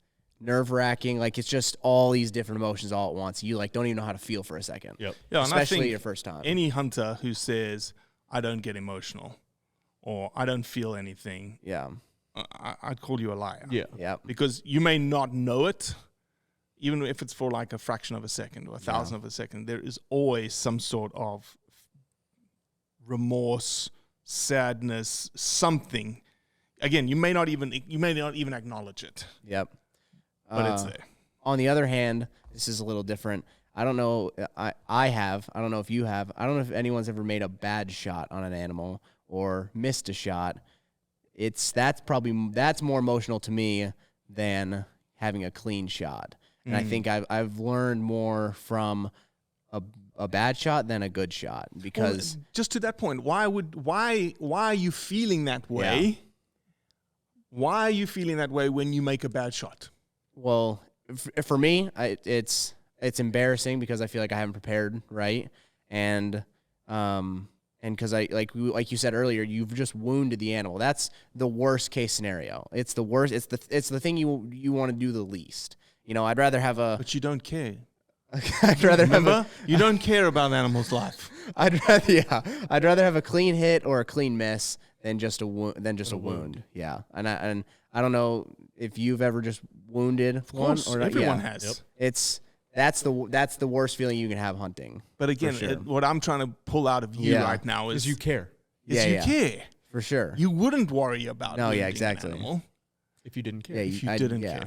nerve-wracking, like, it's just all these different emotions all at once. You like don't even know how to feel for a second. Yep. Yeah, especially and I think your first time. Any hunter who says, I don't get emotional or I don't feel anything, I'd call you a liar. Yeah. Yeah. Because you may not know it, even if it's for like a fraction of a second or a thousand of a second. There is always some sort of remorse, sadness, something. Again, you may not even acknowledge it. Yep. But it's there. On the other hand, this is a little different. I don't know. I don't know if you have. I don't know if anyone's ever made a bad shot on an animal or missed a shot. That's more emotional to me than having a clean shot. And I think I've learned more from a bad shot than a good shot, because just to that point, why are you feeling that way? Yeah. Why are you feeling that way when you make a bad shot? Well, for me, it's embarrassing because I feel like I haven't prepared right, and because like you said earlier, you've just wounded the animal. That's the worst case scenario. It's the worst. It's the thing you want to do the least. You know, I'd rather have a. But you don't care. I'd rather you don't care about an animal's life. I'd rather have a clean hit or a clean miss than just a wound. Yeah, and I don't know if you've ever just wounded one or not. Everyone has. Yep. That's the worst feeling you can have hunting. But again, what I'm trying to pull out of you right now is you care. Care. For sure. You wouldn't worry about exactly. an animal if you didn't care. Yeah, if you didn't care.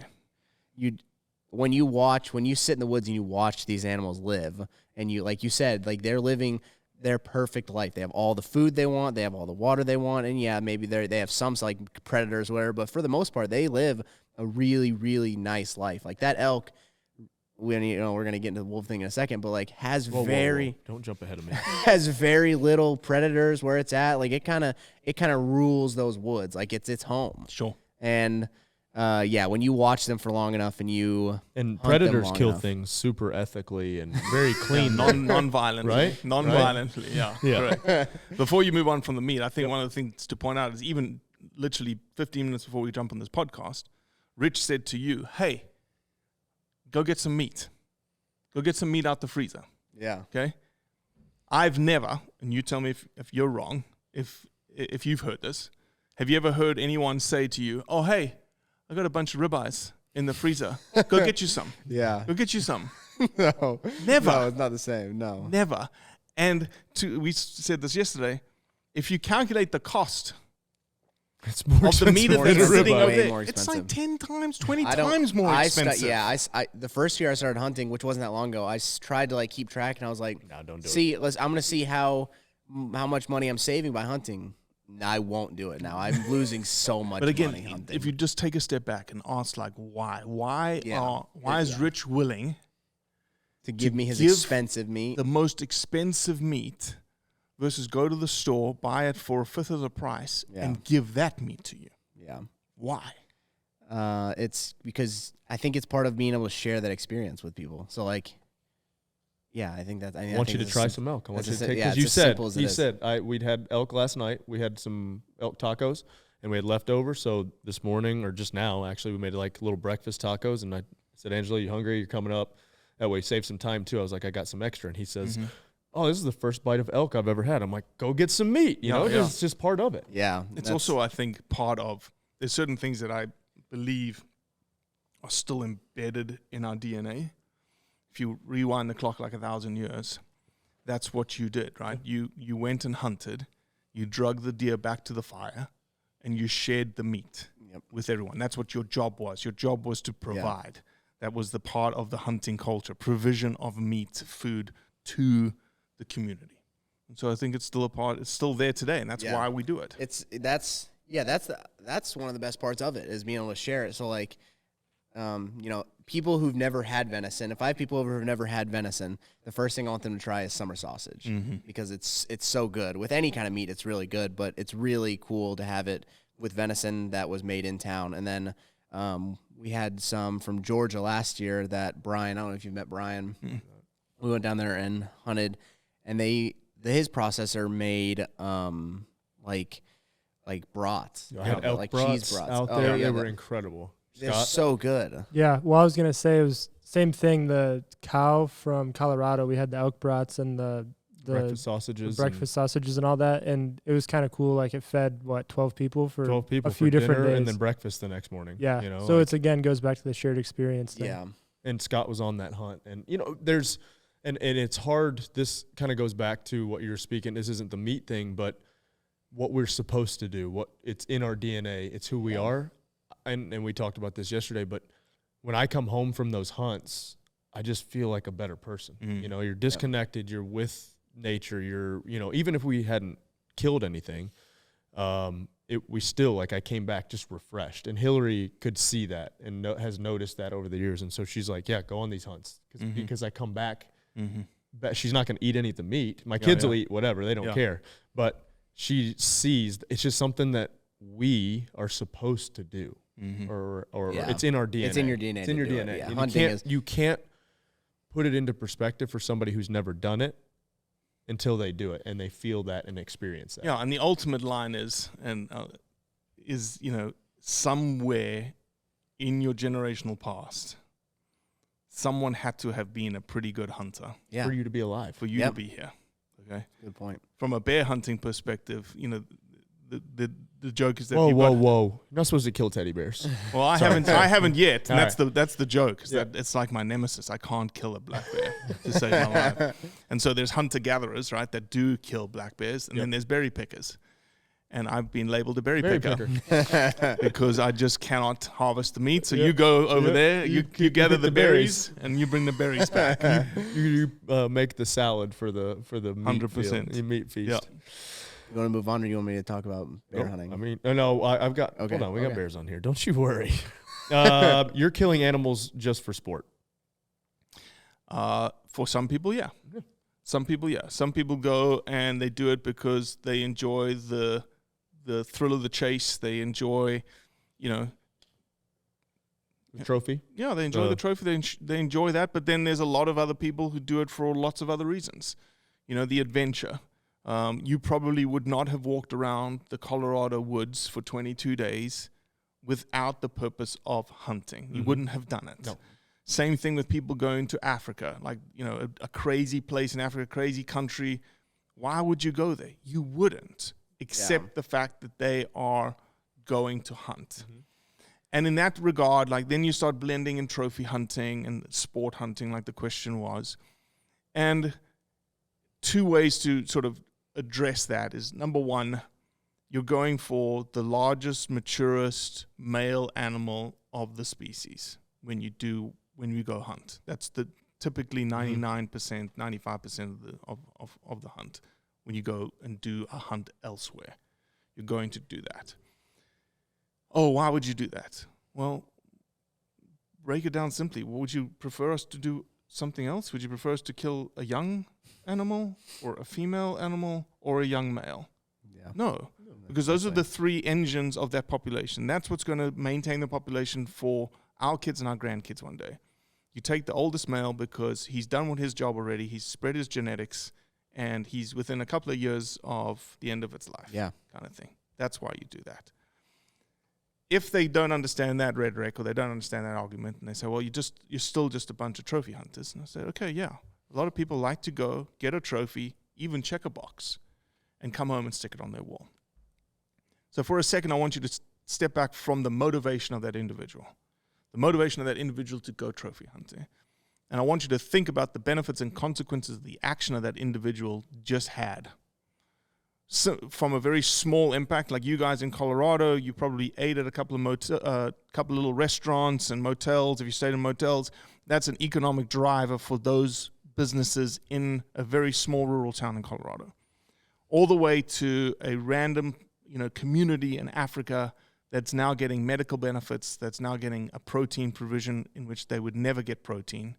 When you sit in the woods and you watch these animals live, and you, like you said, like, they're living their perfect life. They have all the food they want. They have all the water they want. And maybe they have some like predators, whatever. But for the most part, they live a really, really nice life. Like that elk, we're going to get into the wolf thing in a second, but like has whoa. Don't jump ahead of me. Has very little predators where it's at. Like it kind of rules those woods. Like it's its home. Sure. And when you watch them for long enough and you And hunt them predators long kill enough. things super ethically and very clean. Non-violently. Right? Non-violently, yeah. Yeah. Correct. Before you move on from the meat, I think one of the things to point out is even literally 15 minutes before we jump on this podcast, Rich said to you, hey, go get some meat. Go get some meat out the freezer, Yeah. okay? I've never, and you tell me if you're wrong, if you've heard this, have you ever heard anyone say to you, oh, hey, I got a bunch of ribeyes in the freezer. Go get you some. Yeah. Go get you some. No. Never. No, it's not the same. No. Never. And we said this yesterday, if you calculate the cost It's more of the meat expensive that's than a sitting ribeye. over Way there, more it's like expensive. 10 times, 20 I don't- times more expensive. The first year I started hunting, which wasn't that long ago, I tried to like keep track, and I was like, No, don't do it. see, I'm gonna see how much money I'm saving by hunting. I won't do it now. I'm losing so much But again, money hunting. if you just take a step back and ask, like, why is Yeah. Rich willing to give me his give expensive meat, the most expensive meat versus go to the store, buy it for a fifth of the price, Yeah. and give that meat to you? yeah. Why? It's because I think it's part of being able to share that experience with people. So like, yeah, I think that. I want you to try some elk. I want you that's to a- take yeah, because it's you as said simple as it he is. said we'd had elk last night. We had some elk tacos and we had leftovers. So this morning or just now, actually, we made like little breakfast tacos. And I said, Angela, you hungry? You're coming up. That way, save some time too. I was like, I got some extra, and he says, oh, this is the first bite of elk I've ever had. I'm like, go get some meat. You know, yeah. it's just part of it. Yeah, It's also, I think, part of, there's certain things that I believe are still embedded in our DNA. If you rewind the clock like 1,000 years, that's what you did, right? You went and hunted, you drug the deer back to the fire, and you shared the meat with everyone. That's what your job was. Your job was to provide. That was the part of the hunting culture, provision of meat, food to the community. And so I think it's still a part, it's still there today, and that's why we do it. That's one of the best parts of it, is being able to share it. So like, people who've never had venison, if I have people over who've never had venison, the first thing I want them to try is summer sausage, because it's so good. With any kind of meat, it's really good, but it's really cool to have it with venison that was made in town. And then we had some from Georgia last year that Brian, I don't know if you've met Brian, we went down there and hunted, and his processor made like brats, I had elk like brats cheese brats out Oh, there. yeah, They were incredible. they're Scott? so good. Yeah, well, I was gonna say it was same thing. The cow from Colorado, we had the elk brats and the breakfast sausages. breakfast sausages and all that, and it was kind of cool. Like it fed 12 people for 12 people a few for different dinner days, and then breakfast the next morning. yeah. You know, So like- it's again goes back to the shared experience thing. Yeah, and Scott was on that hunt. And, you know, there's, and it's hard. This kind of goes back to what you're speaking. This isn't the meat thing, but what we're supposed to do, what it's in our DNA. It's who we are. And we talked about this yesterday, but when I come home from those hunts, I just feel like a better person. You know, you're disconnected, you're with nature, you're, you know, even if we hadn't killed anything, we still, like, I came back just refreshed. And Hillary could see that and has noticed that over the years. And so she's like, yeah, go on these hunts. Because I come back, but she's not going to eat any of the meat. My kids will eat whatever. They don't care. But she sees it's just something that we are supposed to do. Or it's in our DNA. It's in your DNA. It's in your to do DNA. it. Yeah. And Hunting you can't put it into perspective for somebody who's never done it until they do it and they feel that and experience that. Yeah, and the ultimate line is, you know, somewhere in your generational past, someone had to have been a pretty good hunter Yeah, For you to be alive. for you to be here. Okay, good point. from a bear hunting perspective, you know, the joke is that Whoa. You're not supposed to kill teddy bears. Well, I haven't yet, and All that's the joke. Is that it's like my nemesis. I can't kill a black bear to save my life. And so there's hunter gatherers, right, that do kill black bears, and then there's berry pickers. And I've been labeled a berry picker because I just cannot harvest the meat. So you go over there, you gather the berries, and you bring the berries back. you make the salad for the meat 100%. field, meat feast. Yeah. You want to move on, or you want me to talk about bear hunting? I mean, no, I've got. Okay, Hold on, we got okay. bears on here. Don't you worry. You're killing animals just for sport. For some people, yeah. Some people, yeah. Some people go and they do it because they enjoy the thrill of the chase. They enjoy, you know, trophy. Yeah, they enjoy the trophy. They enjoy that. But then there's a lot of other people who do it for lots of other reasons. You know, the adventure. You probably would not have walked around the Colorado woods for 22 days without the purpose of hunting. You wouldn't have done it. No. Same thing with people going to Africa, like, you know, a crazy place in Africa, a crazy country. Why would you go there? You wouldn't, except the fact that they are going to hunt. And in that regard, like, then you start blending in trophy hunting and sport hunting, like the question was. And two ways to sort of address that is, number one, you're going for the largest, maturest male animal of the species when you go hunt. That's the typically 99%, 95% of the hunt. When you go and do a hunt elsewhere, you're going to do that. Oh, why would you do that? Well, break it down simply. Would you prefer us to do something else? Would you prefer us to kill a young animal or a female animal or a young male? Yeah. No, because those are the three engines of that population. That's what's going to maintain the population for our kids and our grandkids one day. You take the oldest male because he's done with his job already. He's spread his genetics, and he's within a couple of years of the end of its life. Yeah. Kind of thing. That's why you do that. If they don't understand that rhetoric or they don't understand that argument, and they say, well, you're still just a bunch of trophy hunters. And I say, okay, yeah. A lot of people like to go, get a trophy, even check a box, and come home and stick it on their wall. So for a second, I want you to step back from the motivation of that individual. The motivation of that individual to go trophy hunting. And I want you to think about the benefits and consequences of the action of that individual just had. So from a very small impact, like you guys in Colorado, you probably ate at a couple of little restaurants and motels. If you stayed in motels, that's an economic driver for those businesses in a very small rural town in Colorado. All the way to a random, community in Africa that's now getting medical benefits, that's now getting a protein provision in which they would never get protein.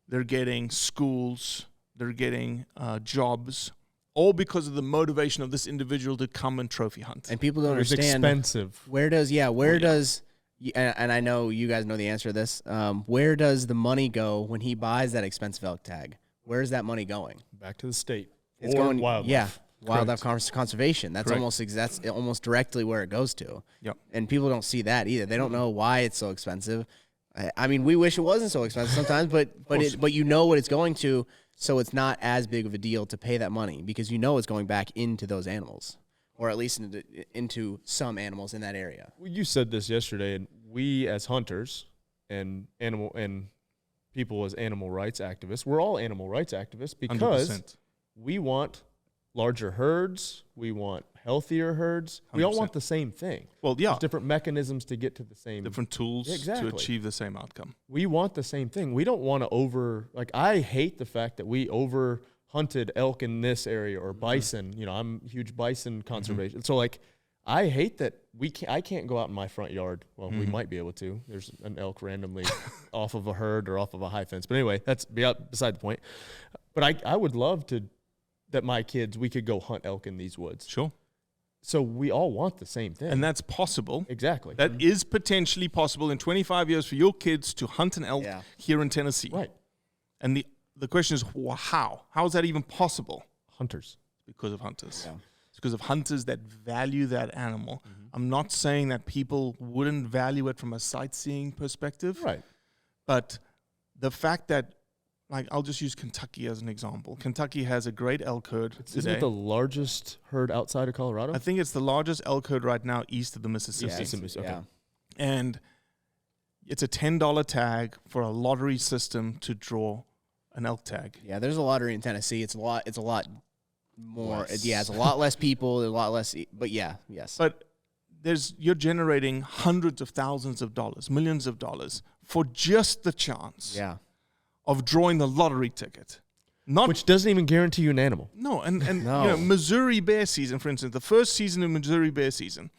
They're getting schools, they're getting jobs, all because of the motivation of this individual to come and trophy hunt. And people don't understand. It's expensive. Where does, and I know you guys know the answer to this, where does the money go when he buys that expensive elk tag? Where is that money going? Back to the state. It's or going, wildlife. yeah, wildlife conservation. That's Correct. almost directly where it goes to. Yep. And people don't see that either. They don't know why it's so expensive. I mean, we wish it wasn't so expensive sometimes, but you know what it's going to, so it's not as big of a deal to pay that money because you know it's going back into those animals, or at least into some animals in that area. Well, you said this yesterday, and we as hunters and people as animal rights activists, we're all animal rights activists because 100%. we want larger herds, we want healthier herds. 100%. We all want the same thing. Well, yeah. There's different mechanisms to get to the same. Different tools exactly. to achieve the same outcome. We want the same thing. We don't want to I hate the fact that we over hunted elk in this area or bison. I'm a huge bison conservation. So I hate that I can't go out in my front yard. Well, we might be able to. There's an elk randomly off of a herd or off of a high fence. But anyway, that's beside the point. But I would love that my kids, we could go hunt elk in these woods. Sure. So we all want the same thing. And that's possible. Exactly. That is potentially possible in 25 years for your kids to hunt an elk here in Tennessee. Right. And the question is, how? How is that even possible? Hunters. Because of hunters. Yeah. It's because of hunters that value that animal. I'm not saying that people wouldn't value it from a sightseeing perspective. Right. But the fact that, I'll just use Kentucky as an example. Kentucky has a great elk herd today. Isn't it the largest herd outside of Colorado? I think it's the largest elk herd right now east of the Mississippi. Yeah, okay. Yeah. And it's a $10 tag for a lottery system to draw an elk tag. Yeah, there's a lottery in Tennessee. It's a lot more. Less. Yeah, it's a lot less people. A lot less. But yeah, yes. But you're generating hundreds of thousands of dollars, millions of dollars for just the chance of drawing the lottery ticket. Which doesn't even guarantee you an animal. No, and No. Missouri bear season, for instance, the first season of Missouri bear season,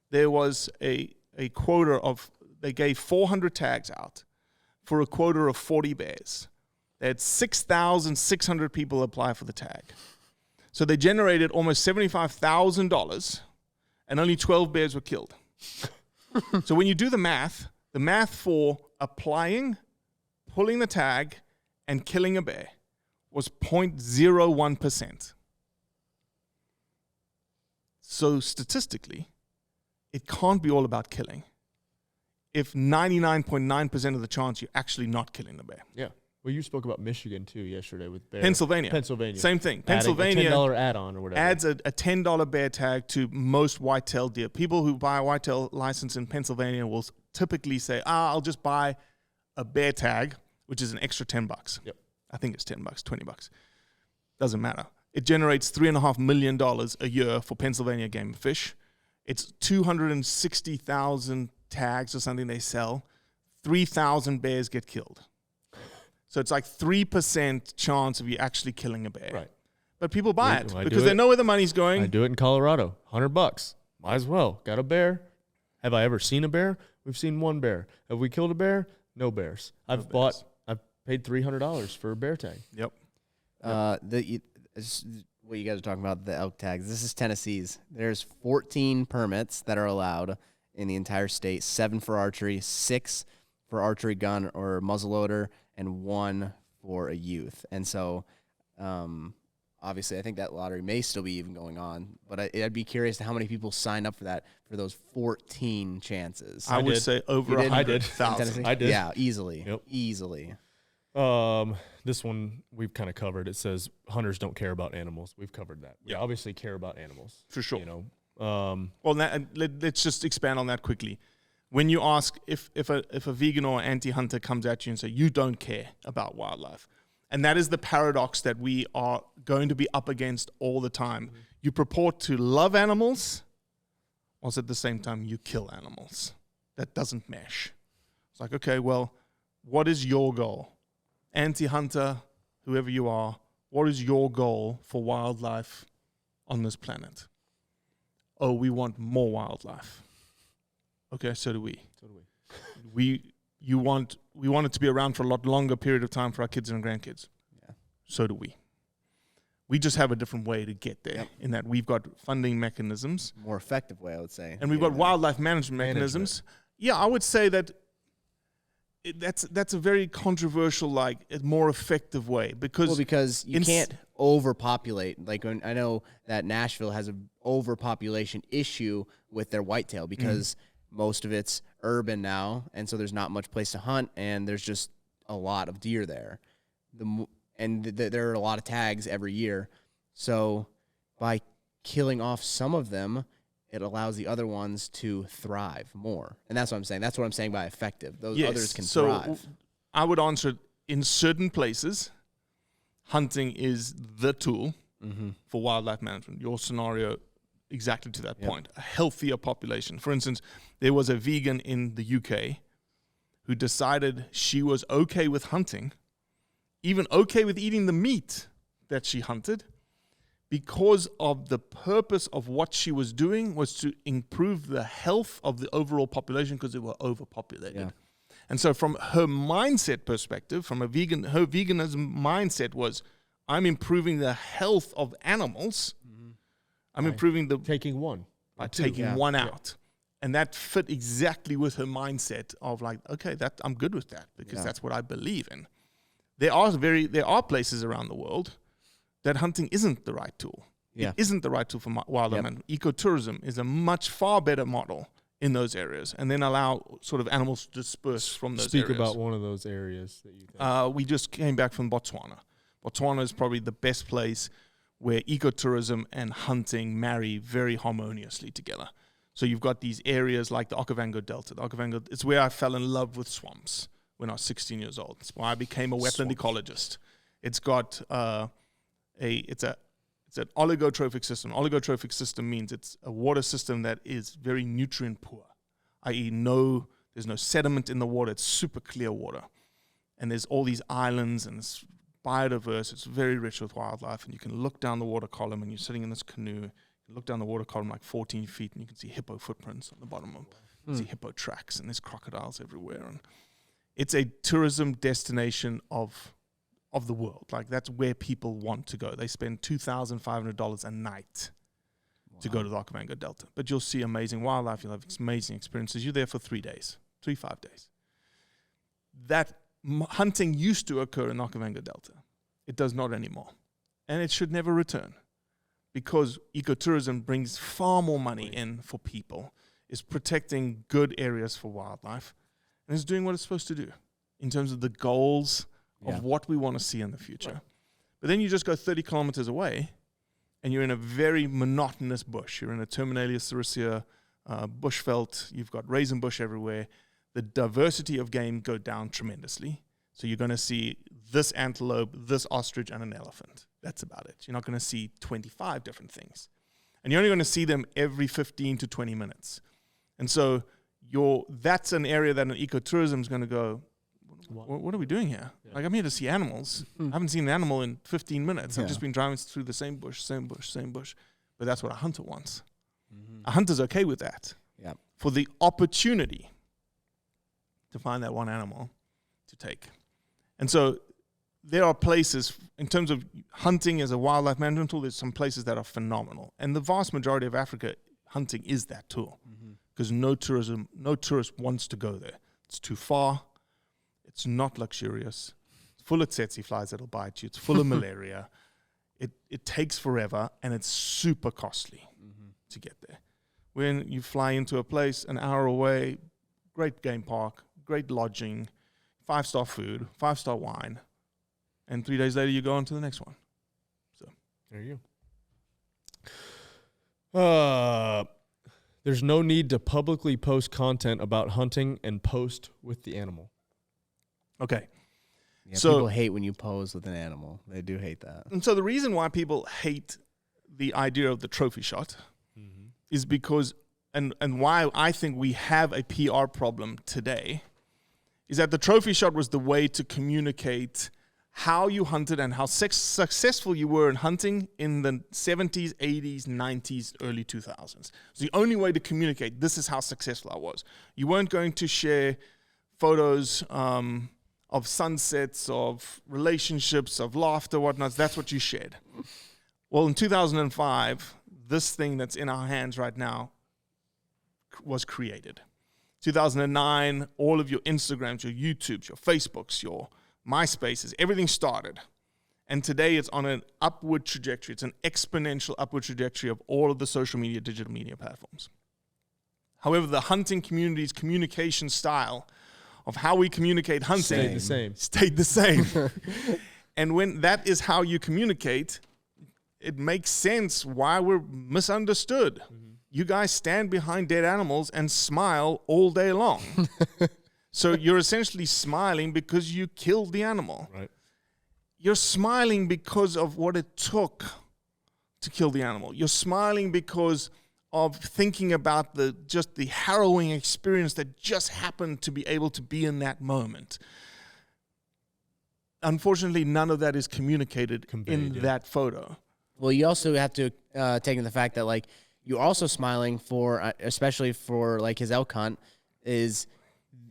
there was a quota of, they gave 400 tags out for a quota of 40 bears. They had 6,600 people apply for the tag. So they generated almost $75,000 and only 12 bears were killed. So when you do the math, The math for applying, pulling the tag, and killing a bear was 0.01%. So statistically, it can't be all about killing. If 99.9% of the chance you're actually not killing the bear. Yeah. Well, you spoke about Michigan too yesterday with bear. Pennsylvania. Same thing. Pennsylvania Adding a $10 add-on or whatever. adds a $10 bear tag to most white-tailed deer. People who buy a white-tail license in Pennsylvania will typically say, I'll just buy a bear tag, which is an extra $10. Yep. I think it's $10, $20. Doesn't matter. It generates $3.5 million a year for Pennsylvania Game and Fish. It's 260,000 tags or something they sell. 3,000 bears get killed. So it's like 3% chance of you actually killing a bear. Right. But people buy it I because do they know where the money's going. I do it in Colorado. $100. Might as well. Got a bear. Have I ever seen a bear? We've seen one bear. Have we killed a bear? No bears. I've paid $300 for a bear tag. Yep. What you guys are talking about, the elk tags. This is Tennessee's. There's 14 permits that are allowed in the entire state, 7 for archery, 6 for archery gun or muzzleloader, and 1 for a youth. And so, obviously, I think that lottery may still be even going on, but I'd be curious to how many people sign up for that, for those 14 chances. I would say over 100,000. I did. Yeah, easily. Yep. Easily. This one we've kind of covered. It says hunters don't care about animals. We've covered that. We obviously care about animals. For sure. You know. Well, let's just expand on that quickly. When you ask if a vegan or anti-hunter comes at you and say you don't care about wildlife, and that is the paradox that we are going to be up against all the time. Mm-hmm. You purport to love animals, whilst at the same time you kill animals. That doesn't mesh. It's like, okay, well, what is your goal? Anti-hunter, whoever you are, what is your goal for wildlife on this planet? Oh, we want more wildlife. Okay, so do we. We want it to be around for a lot longer period of time for our kids and grandkids. Yeah. So do we. We just have a different way to get there in that we've got funding mechanisms. More effective way, I would say. And we've got wildlife management mechanisms. Yeah, I would say that that's a very controversial, more effective way because you can't overpopulate. Like I know that Nashville has an overpopulation issue with their whitetail because most of it's urban now, and so there's not much place to hunt, and there's just a lot of deer there. There are a lot of tags every year. So by killing off some of them, it allows the other ones to thrive more. And that's what I'm saying. That's what I'm saying by effective. Those others can thrive. I would answer, in certain places, hunting is the tool for wildlife management. Your scenario, exactly to that point. A healthier population. For instance, there was a vegan in the UK who decided she was okay with hunting, even okay with eating the meat that she hunted, because of the purpose of what she was doing was to improve the health of the overall population because they were overpopulated. Yeah. And so from her mindset perspective, her veganism mindset was, I'm improving the health of animals. I'm improving taking one. By taking one out. And that fit exactly with her mindset of okay, I'm good with that because that's what I believe in. There are places around the world that hunting isn't the right tool. Yeah. It isn't the right tool for wildlife management. Ecotourism is a much far better model in those areas, and then allow sort of animals to disperse from those areas. Speak about one of those areas that you think. We just came back from Botswana. Botswana is probably the best place where ecotourism and hunting marry very harmoniously together. So you've got these areas like the Okavango Delta. It's where I fell in love with swamps when I was 16 years old. It's why I became a wetland ecologist. It's got it's an oligotrophic system. Oligotrophic system means it's a water system that is very nutrient poor, i.e. there's no sediment in the water. It's super clear water. And there's all these islands and it's biodiverse. It's very rich with wildlife. And you can look down the water column and you're sitting in this canoe. You look down the water column 14 feet and you can see hippo footprints on the bottom of You see hippo tracks and there's crocodiles everywhere. And it's a tourism destination of the world. That's where people want to go. They spend $2,500 a night to go to the Okavango Delta. But you'll see amazing wildlife. You'll have amazing experiences. You're there for 3 days. 5 days. That hunting used to occur in Okavango Delta. It does not anymore. And it should never return, because ecotourism brings far more money in for people, is protecting good areas for wildlife, and is doing what it's supposed to do in terms of the goals of what we want to see in the future. Right. But then you just go 30 kilometers away, and you're in a very monotonous bush. You're in a Terminalia sericea bushveld. You've got raisin bush everywhere. The diversity of game go down tremendously. So you're going to see this antelope, this ostrich, and an elephant. That's about it. You're not going to see 25 different things. And you're only going to see them every 15 to 20 minutes. And so that's an area that an ecotourism is going to go, what are we doing here? Yeah. Like, I'm here to see animals. I haven't seen an animal in 15 minutes. I've just been driving through the same bush. But that's what a hunter wants. A hunter's okay with that. Yeah. For the opportunity to find that one animal to take. And so there are places, in terms of hunting as a wildlife management tool, there's some places that are phenomenal. And the vast majority of Africa, hunting is that tool. Because no tourist wants to go there. It's too far. It's not luxurious. It's full of tsetse flies that'll bite you. It's full of malaria. It takes forever, and it's super costly to get there. When you fly into a place an hour away, great game park, great lodging, 5-star food, 5-star wine, and 3 days later you go on to the next one. So there you go. There's no need to publicly post content about hunting and post with the animal. Okay. Yeah, so people hate when you pose with an animal. They do hate that. And so the reason why people hate the idea of the trophy shot is because, and why I think we have a PR problem today, is that the trophy shot was the way to communicate how you hunted and how successful you were in hunting in the 70s, 80s, 90s, early 2000s. It's the only way to communicate, this is how successful I was. You weren't going to share photos of sunsets, of relationships, of laughter, whatnot. That's what you shared. Well, in 2005, this thing that's in our hands right now was created. 2009, all of your Instagrams, your YouTubes, your Facebooks, your MySpaces, everything started. And today it's on an upward trajectory. It's an exponential upward trajectory of all of the social media, digital media platforms. However, the hunting community's communication style of how we communicate hunting stayed the same. And when that is how you communicate, it makes sense why we're misunderstood. You guys stand behind dead animals and smile all day long. So you're essentially smiling because you killed the animal. Right. You're smiling because of what it took to kill the animal. You're smiling because of thinking about the harrowing experience that just happened to be able to be in that moment. Unfortunately, none of that is conveyed in that photo. Well, you also have to take in the fact that, like, you're also smiling for, especially for, like, his elk hunt, is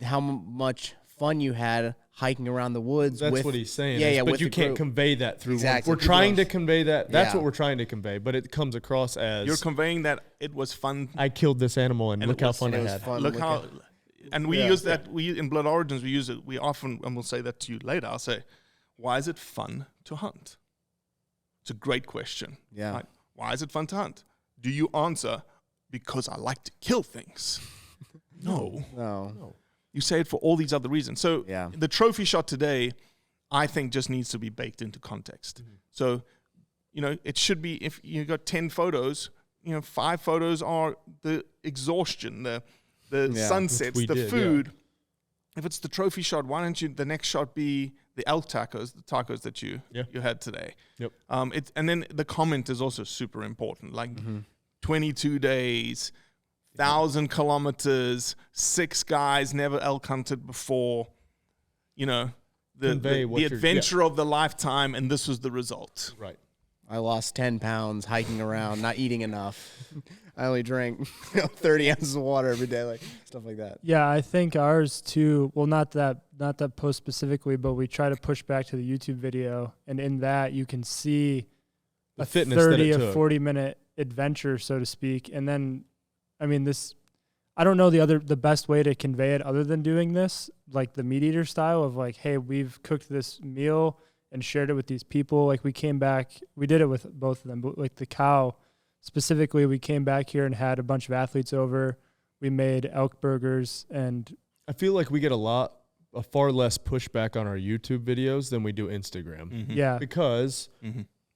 how much fun you had hiking around the woods. That's what he's saying. But you can't convey that through exactly. We're trying to convey that. That's what we're trying to convey, but it comes across as you're conveying that it was fun. I killed this animal and look how fun I had. Look how, and we use that. We in Blood Origins we use it. We often, and we'll say that to you later. I'll say, why is it fun to hunt? It's a great question. Yeah. Right? Why is it fun to hunt? Do you answer because I like to kill things? No. You say it for all these other reasons. So the trophy shot today, I think, just needs to be baked into context. So, it should be, if you got 10 photos, 5 photos are the exhaustion, the sunsets, the food. Yeah. If it's the trophy shot, why don't the next shot be the elk tacos, the tacos that you had today? Yep. And then the comment is also super important. Like 22 days, 1,000 kilometers, 6 guys never elk hunted before, the adventure of the lifetime, and this was the result. Right. I lost 10 pounds hiking around, not eating enough. I only drank 30 ounces of water every day, like stuff like that. Yeah, I think ours too. Well, not that post specifically, but we try to push back to the YouTube video, and in that you can see the a fitness 30 that it or took. 40-minute adventure, so to speak, and then. I mean, I don't know the best way to convey it other than doing this, like the meat eater style of like, hey, we've cooked this meal and shared it with these people. Like we came back, we did it with both of them, but like the cow specifically, we came back here and had a bunch of athletes over. We made elk burgers, and I feel like we get a far less pushback on our YouTube videos than we do Instagram. Mm-hmm. yeah, Because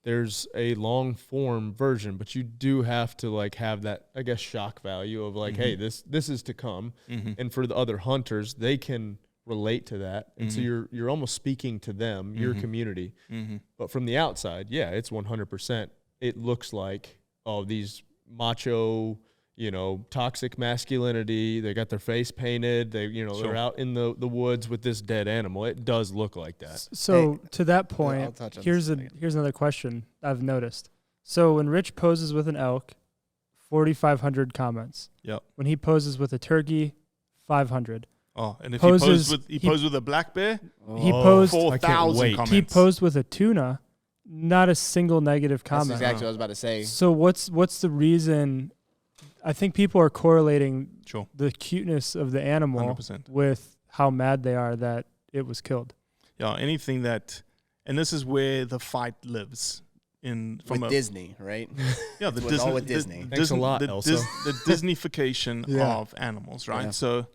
there's a long form version, but you do have to like have that, I guess, shock value of like, hey, this is to come. And for the other hunters, they can relate to that. And so you're almost speaking to them, your community. But from the outside, yeah, it's 100%. It looks like, oh, these macho, toxic masculinity. They got their face painted. They, they're out in the woods with this dead animal. It does look like that. So to that point, here's another question I've noticed. So when Rich poses with an elk, 4,500 comments. Yep. When he poses with a turkey, 500. Oh, and if Poses- he posed with a black bear, He posed. 4,000 wait. comments. He posed with a tuna, not a single negative That's comment. exactly what I was about to say. So what's the reason? I think people are correlating Sure. the cuteness of the animal 100%. with how mad they are that it was killed. Yeah, anything that, and this is where the fight lives from With Disney, right? Yeah, the It's Disney, all with Disney. Thanks a lot, the Elsa. the Disneyfication Yeah. of animals, right? Yeah. So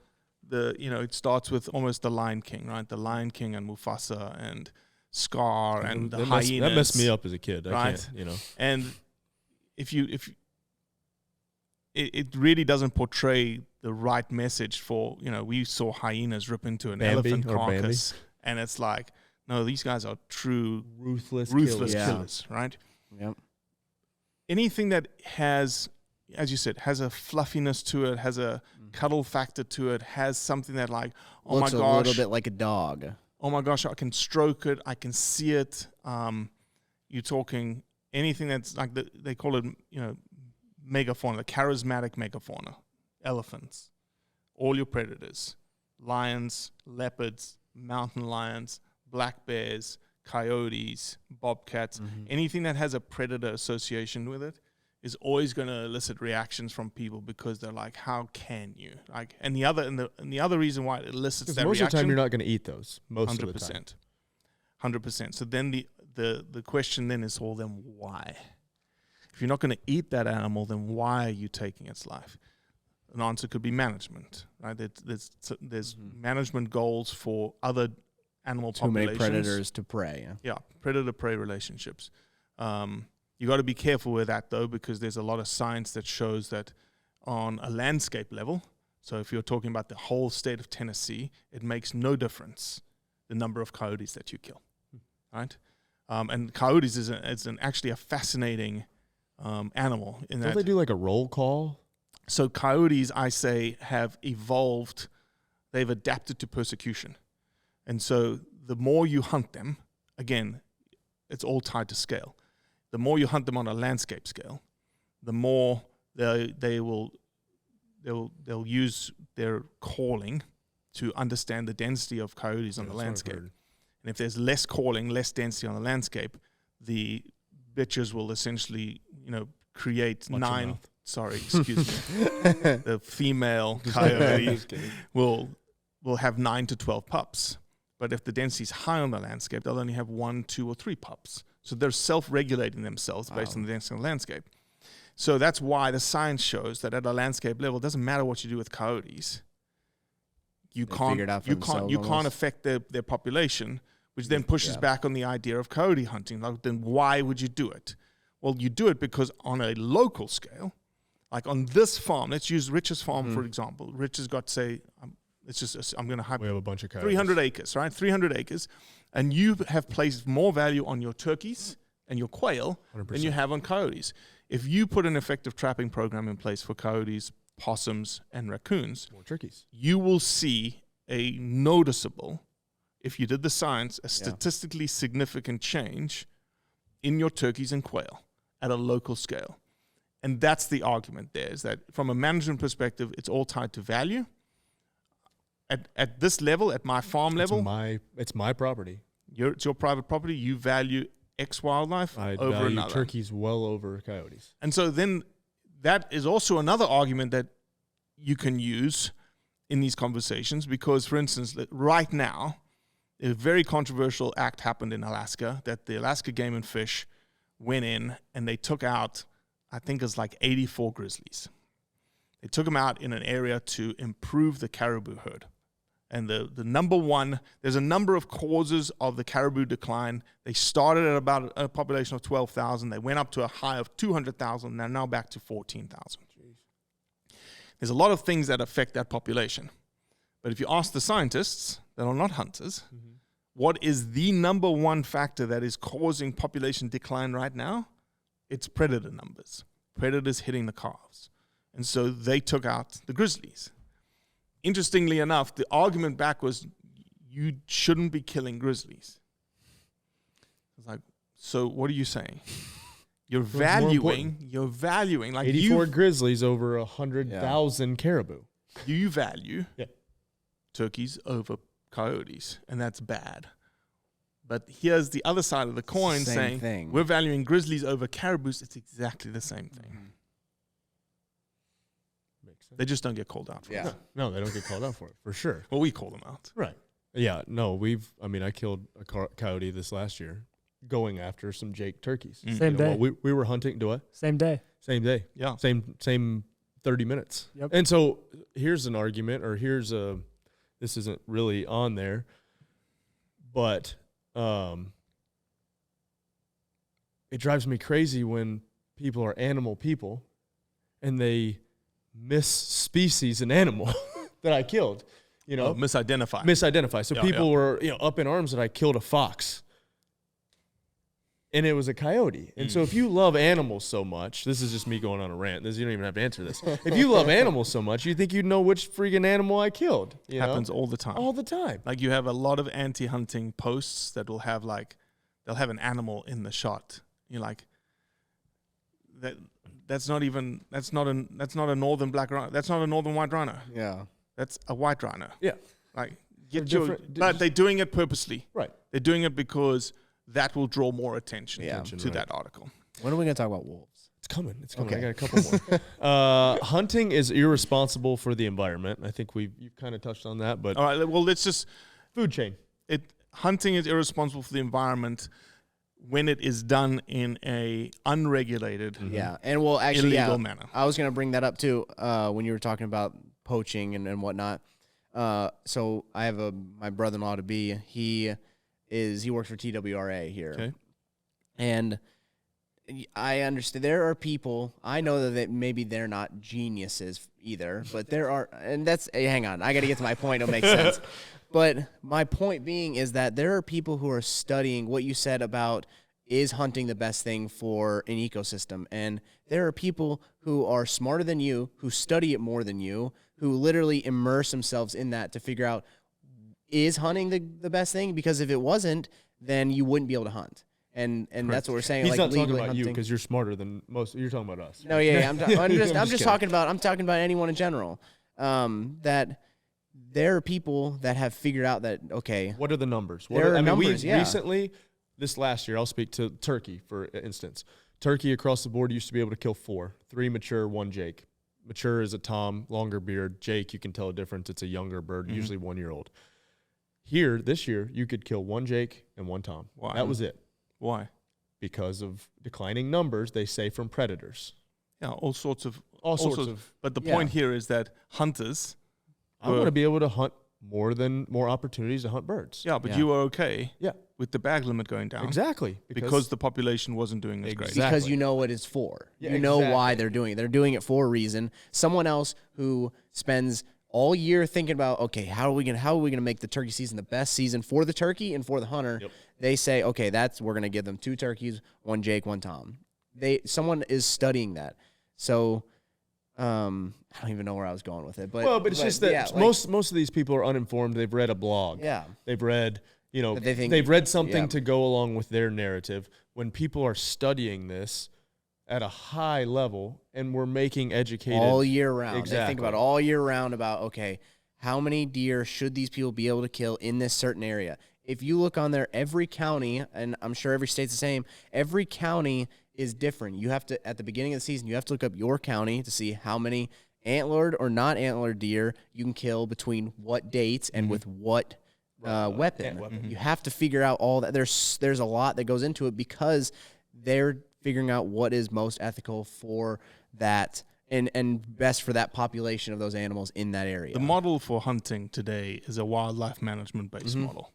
it starts with almost the Lion King, right? The Lion King and Mufasa and Scar and the hyenas. That messed me up as a kid. I Right. can't. And if it really doesn't portray the right message for, we saw hyenas rip into an Bambi elephant or Bambi. carcass, and it's like, no, these guys are true Ruthless Yeah. killers, right? Yep. Anything that has, as you said, has a fluffiness to it, has a cuddle factor to it, has something that like, oh Looks my a gosh, little bit like a dog. oh my gosh, I can stroke it, I can see it. You're talking anything that's like they call it, megafauna, the charismatic megafauna, elephants, all your predators, lions, leopards, mountain lions, black bears, coyotes, bobcats, anything that has a predator association with it is always going to elicit reactions from people because they're like, how can you? Like, and the other reason why it elicits that Most reaction, of the time, you're not going to eat those. Most of the time. 100%. So then the question then is, well, then why? If you're not going to eat that animal, then why are you taking its life? An answer could be management, right? There's management goals for other animal Too many populations. predators to prey. Yeah, predator-prey relationships. You got to be careful with that, though, because there's a lot of science that shows that on a landscape level, so if you're talking about the whole state of Tennessee, it makes no difference the number of coyotes that you kill, right? And coyotes is actually a fascinating animal in Don't that. they do like a roll call? So coyotes, I say, have evolved. They've adapted to persecution. And so the more you hunt them, again, it's all tied to scale. The more you hunt them on a landscape scale, the more they'll use their calling to understand the density of coyotes on the landscape. And if there's less calling, less density on the landscape, the bitches will essentially, create nine. Sorry, excuse me. The female coyote will have 9 to 12 pups. But if the density is high on the landscape, they'll only have 1, 2, or 3 pups. So they're self-regulating themselves based on the density of the landscape. So that's why the science shows that at a landscape level, it doesn't matter what you do with coyotes. You can't affect their population, which then pushes back on the idea of coyote hunting. Like, then why would you do it? Well, you do it because on a local scale, like on this farm, let's use Rich's farm for example. Rich has got, say, I'm going to We have a bunch of coyotes. 300 acres, right? 300 acres. And you have placed more value on your turkeys and your quail 100%. than you have on coyotes. If you put an effective trapping program in place for coyotes, possums, and raccoons, More turkeys. you will see a noticeable, if you did the science, a statistically significant change in your turkeys and quail at a local scale. And that's the argument there, is that from a management perspective, it's all tied to value. At this level, at my farm level, It's my property. it's your private property. You value X wildlife I over value another. turkeys well over coyotes. And so then that is also another argument that you can use in these conversations because, for instance, right now, a very controversial act happened in Alaska that the Alaska Game and Fish went in and they took out, I think it's like 84 grizzlies. They took them out in an area to improve the caribou herd. And the number one, there's a number of causes of the caribou decline. They started at about a population of 12,000. They went up to a high of 200,000. They're now back to 14,000. There's a lot of things that affect that population. But if you ask the scientists that are not hunters, what is the number one factor that is causing population decline right now? It's predator numbers. Predators hitting the calves. And so they took out the grizzlies. Interestingly enough, the argument back was you shouldn't be killing grizzlies. It's like, so what are you saying? You're valuing like 84 grizzlies over 100,000 caribou. You value turkeys over coyotes, and that's bad. But here's the other side of the coin saying we're valuing grizzlies over caribous. It's exactly the same thing. They just don't get called out for it. No, they don't get called out for it, for sure. Well, we call them out. Right. Yeah, no, I killed a coyote this last year going after some Jake turkeys. Same day. We were hunting, Same day. Same day. Yeah. Same 30 minutes. Yep. And so here's an argument, or this isn't really on there, but it drives me crazy when people are animal people and they misspecies an animal that I killed, misidentify. So people were, up in arms that I killed a fox and it was a coyote. And so if you love animals so much, this is just me going on a rant. You don't even have to answer this. If you love animals so much, you think you'd know which freaking animal I killed. Happens all the time. All the time. Like you have a lot of anti-hunting posts that will have they'll have an animal in the shot. You're like, that's not a northern black rhino. That's not a northern white rhino. Yeah. That's a white rhino. Yeah. Like but they're doing it purposely. Right. They're doing it because that will draw more attention to right. that article. When are we going to talk about wolves? It's coming. Okay. I got a couple more. Hunting is irresponsible for the environment. I think you kind of touched on that, but all right. Well, let's just food chain. Hunting is irresponsible for the environment when it is done in a unregulated, and well, actually, illegal manner. I was going to bring that up too when you were talking about poaching and whatnot. So I have my brother-in-law to be. He works for TWRA here, okay, and I understand there are people. I know that maybe they're not geniuses either, but there are, and that's hang on. I got to get to my point. It'll make sense. But my point being is that there are people who are studying what you said about is hunting the best thing for an ecosystem. And there are people who are smarter than you, who study it more than you, who literally immerse themselves in that to figure out, is hunting the best thing? Because if it wasn't, then you wouldn't be able to hunt. And that's what we're saying. He's like not talking legally about hunting. you because you're smarter than most. You're talking about us. No, yeah. I'm just kidding. talking about anyone in general. That there are people that have figured out that, okay. What are the numbers? Recently, this last year, I'll speak to turkey, for instance. Turkey across the board used to be able to kill 4, 3 mature, 1 Jake. Mature is a tom, longer beard. Jake, you can tell a difference. It's a younger bird, usually 1-year-old. Here, this year, you could kill 1 Jake and 1 tom. Why? That was it. Why? Because of declining numbers, they say, from predators. Yeah, all sorts of. But the Yeah. point here is that hunters. I want to be able to hunt more opportunities to hunt birds. Yeah, but you were okay. Yeah. With the bag limit going down. Exactly. Because the population wasn't doing as great. Exactly. Because you know what it's for. Yeah, you know exactly. why they're doing it. They're doing it for a reason. Someone else who spends all year thinking about, okay, how are we gonna make the turkey season the best season for the turkey and for the hunter? Yep. They say, okay, we're gonna give them 2 turkeys, 1 Jake, 1 tom. Someone is studying that. So I don't even know where I was going with it, but it's just that most of these people are uninformed. They've read a blog. Yeah. They've read, They've read something to go along with their narrative. When people are studying this at a high level and we're making educated all year round. Exactly. They think about all year round about, okay, how many deer should these people be able to kill in this certain area? If you look on there, every county, and I'm sure every state's the same, every county is different. You have to, at the beginning of the season, you have to look up your county to see how many antlered or not antlered deer you can kill between what dates and with what weapon. You have to figure out all that. There's a lot that goes into it because they're figuring out what is most ethical for that and best for that population of those animals in that area. The model for hunting today is a wildlife management-based model.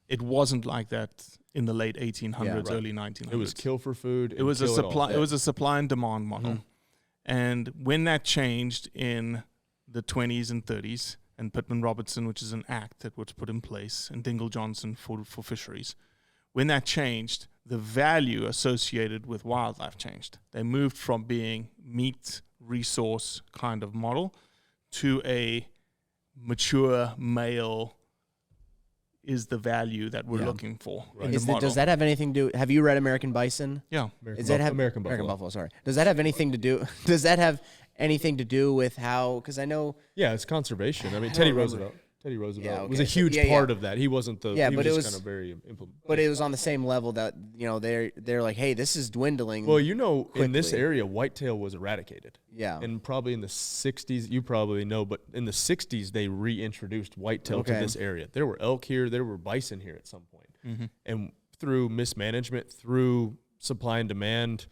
It wasn't like that in the late 1800s, early 1900s. It was kill for food. It was a supply. It was a supply and demand model. And when that changed in the 20s and 30s, and Pittman-Robertson, which is an act that was put in place, and Dingell-Johnson for fisheries, when that changed, the value associated with wildlife changed. They moved from being meat resource kind of model to a mature male is the value that we're looking for. Right. Does that have anything to do? Have you read American Bison? Yeah. American Buffalo. Sorry. Does that have anything to do? Does that have anything to do with how? Because I know. Yeah, it's conservation. I mean, Teddy Roosevelt was a huge part of that. He wasn't the. Yeah, he but was it was kind of very implemented. But it was on the same level that they're like, hey, this is dwindling. Well, in this area, whitetail was eradicated. Yeah. And probably in the 60s, you probably know, but in the 60s, they reintroduced whitetail to this area. There were elk here. There were bison here at some point. And through mismanagement, through supply and demand,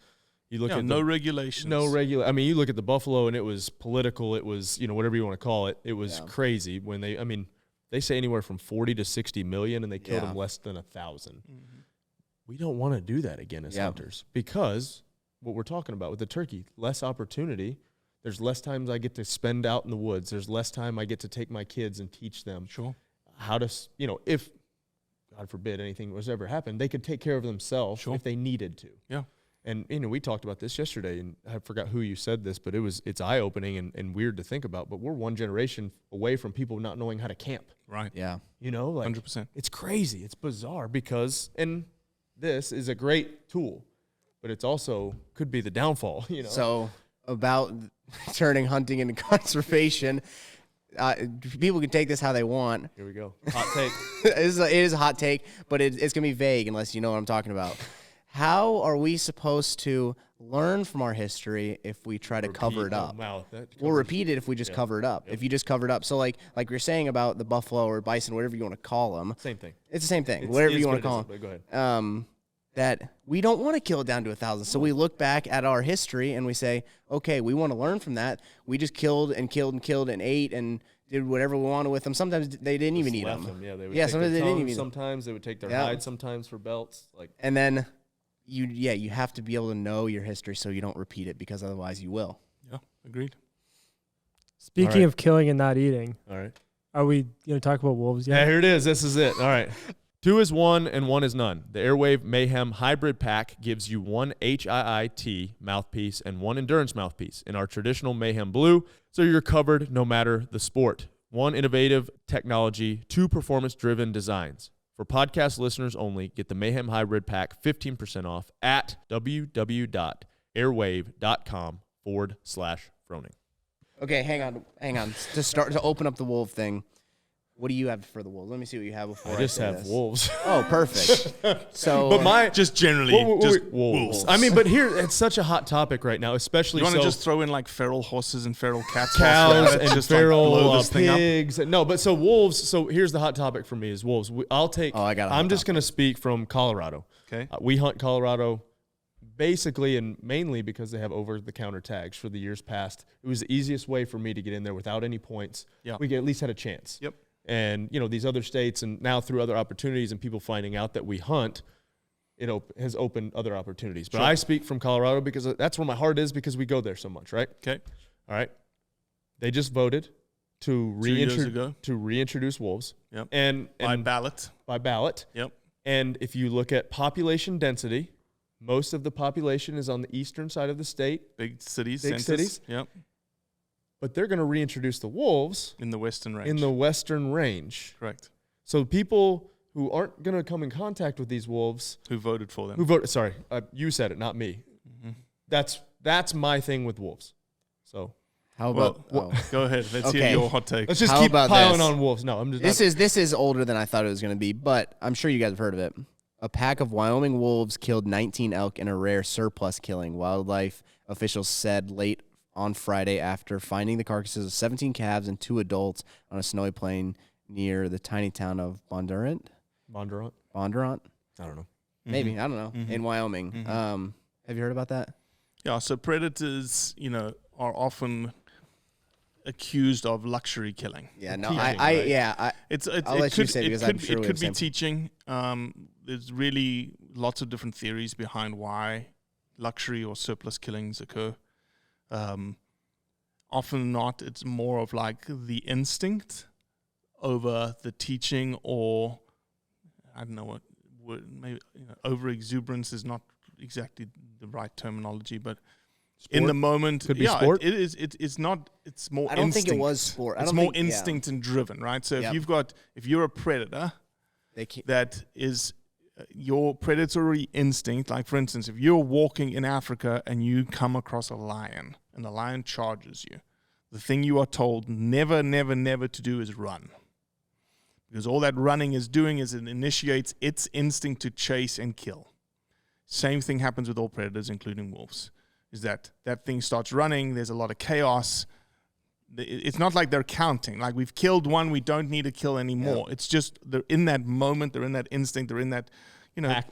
you look at no regulations. I mean, you look at the buffalo, and it was political. It was, whatever you want to call it. It was crazy when they say anywhere from 40 to 60 million, and they killed them less than 1,000. We don't want to do that again as hunters because what we're talking about with the turkey, less opportunity. There's less times I get to spend out in the woods. There's less time I get to take my kids and teach them how to, if, God forbid, anything was ever happened, they could take care of themselves if they needed to. Yeah. And, we talked about this yesterday, and I forgot who you said this, but it's eye-opening and weird to think about, but we're one generation away from people not knowing how to camp. Right. Yeah. 100%. It's crazy. It's bizarre because, and this is a great tool, but it's also could be the downfall, So about turning hunting into conservation, people can take this how they want. Here we go. Hot take. It is a hot take, but it's going to be vague unless you know what I'm talking about. How are we supposed to learn from our history if we try to cover it up? We'll repeat it if we just cover it up. If you just cover it up. So like you're saying about the buffalo or bison, whatever you want to call them. Same thing. It's the same thing. Whatever you want to call them. Go ahead. That we don't want to kill it down to 1,000. So we look back at our history and we say, okay, we want to learn from that. We just killed and ate and did whatever we wanted with them. Sometimes they didn't even eat them. Yeah, they would take sometimes their they didn't even. Sometimes they would take their hide. Sometimes for belts. And then you have to be able to know your history so you don't repeat it because otherwise you will. Yeah, agreed. Speaking of killing and not eating, all right, are we going to talk about wolves yet? Yeah, here it is. This is it. All right. 2 is 1 and 1 is none. The Airwave Mayhem Hybrid Pack gives you 1 HIIT mouthpiece and 1 endurance mouthpiece in our traditional Mayhem Blue, so you're covered no matter the sport. 1 innovative technology, 2 performance-driven designs. For podcast listeners only, get the Mayhem Hybrid Pack 15% off at www.airwave.com/Froning. Okay, hang on. To open up the wolf thing, what do you have for the wolves? Let me see what you have before I just say have this. wolves. Oh, perfect. So, but just generally, wolves. I mean, but here it's such a hot topic right now, especially. You want to just throw in like feral horses and feral cats, cows and just feral pigs. No, but so wolves. So here's the hot topic for me is wolves. I'm just going to speak from Colorado. Okay. We hunt Colorado basically and mainly because they have over-the-counter tags for the years past. It was the easiest way for me to get in there without any points. Yeah. We at least had a chance. Yep. And, these other states and now through other opportunities and people finding out that we hunt, it has opened other opportunities. But I speak from Colorado because that's where my heart is because we go there so much, right? Okay. All right. They just voted to reintroduce wolves. Yep. And by ballot. By ballot. Yep. And if you look at population density, most of the population is on the eastern side of the state. Big cities. Yep. But they're going to reintroduce the wolves in the western range. Correct. So people who aren't going to come in contact with these wolves, who voted for them, you said it, not me. Mm-hmm. That's my thing with wolves. So how about? Go ahead. Let's hear your hot take. Let's just keep piling on wolves. No, I'm just. This is older than I thought it was going to be, but I'm sure you guys have heard of it. A pack of Wyoming wolves killed 19 elk in a rare surplus killing. Wildlife officials said late on Friday after finding the carcasses of 17 calves and 2 adults on a snowy plain near the tiny town of Bondurant. Bondurant? Bondurant? I don't know. Maybe, I don't know, in Wyoming. Mhm. Have you heard about that? Yeah, so predators, are often accused of luxury killing. Yeah, no, Teaching, I right? yeah, I'll let you say because I'm sure it we could have be the same. teaching. There's really lots of different theories behind why luxury or surplus killings occur. Often not, it's more of like the instinct over the teaching, or I don't know what word, maybe over exuberance is not exactly the right terminology, but in the moment, Could be sport. it is. It's not. It's more. I don't instinct. think it was sport. I It's don't more think, yeah. instinct and driven, right? So Yep. if you're a predator, They can't, that is your predatory instinct. Like for instance, if you're walking in Africa and you come across a lion and the lion charges you, the thing you are told never, never, never to do is run. Because all that running is doing is it initiates its instinct to chase and kill. Same thing happens with all predators, including wolves, is that thing starts running, there's a lot of chaos. It's not like they're counting. Like we've killed one, we don't need to kill anymore. Yeah. It's just they're in that moment, they're in that instinct, they're in that,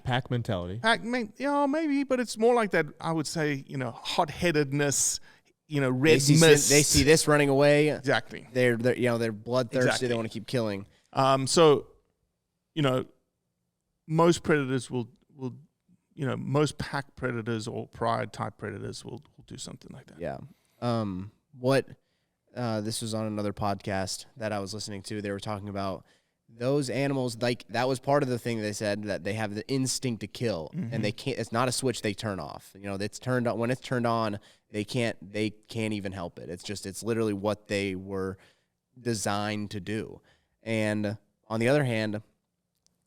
Pack mentality. maybe, but it's more like that, I would say, hot-headedness, red they see, mist. they see this running away. Exactly. They're bloodthirsty. Exactly. They want to keep killing. So, most predators will most pack predators or pride type predators will do something like that. Yeah. This was on another podcast that I was listening to. They were talking about those animals, like that was part of the thing they said, that they have the instinct to kill, and they can't. It's not a switch they turn off. It's turned on. When it's turned on, they can't even help it. It's literally what they were designed to do. And on the other hand,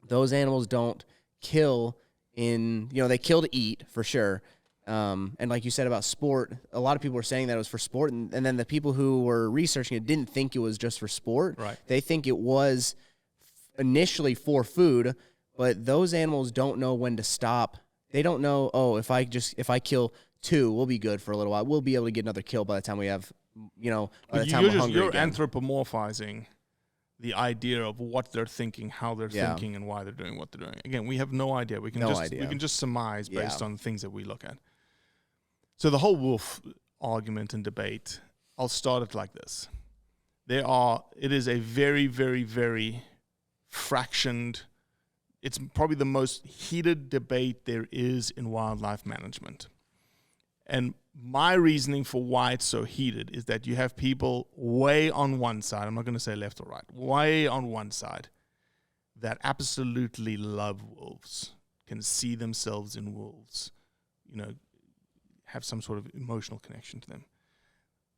those animals don't kill they kill to eat for sure. And like you said about sport, a lot of people were saying that it was for sport, and then the people who were researching it didn't think it was just for sport. Right. They think it was initially for food, but those animals don't know when to stop. They don't know, if I kill 2, we'll be good for a little while. We'll be able to get another kill by the time we have, by the time we're hungry You're again. anthropomorphizing the idea of what they're thinking, how they're thinking, and why they're doing what they're doing. Again, we have no idea. We can just surmise based on things that we look at. So the whole wolf argument and debate, I'll start it like this. It is a very, very, very fractioned, it's probably the most heated debate there is in wildlife management. And my reasoning for why it's so heated is that you have people way on one side, I'm not going to say left or right, way on one side, that absolutely love wolves, can see themselves in wolves, have some sort of emotional connection to them.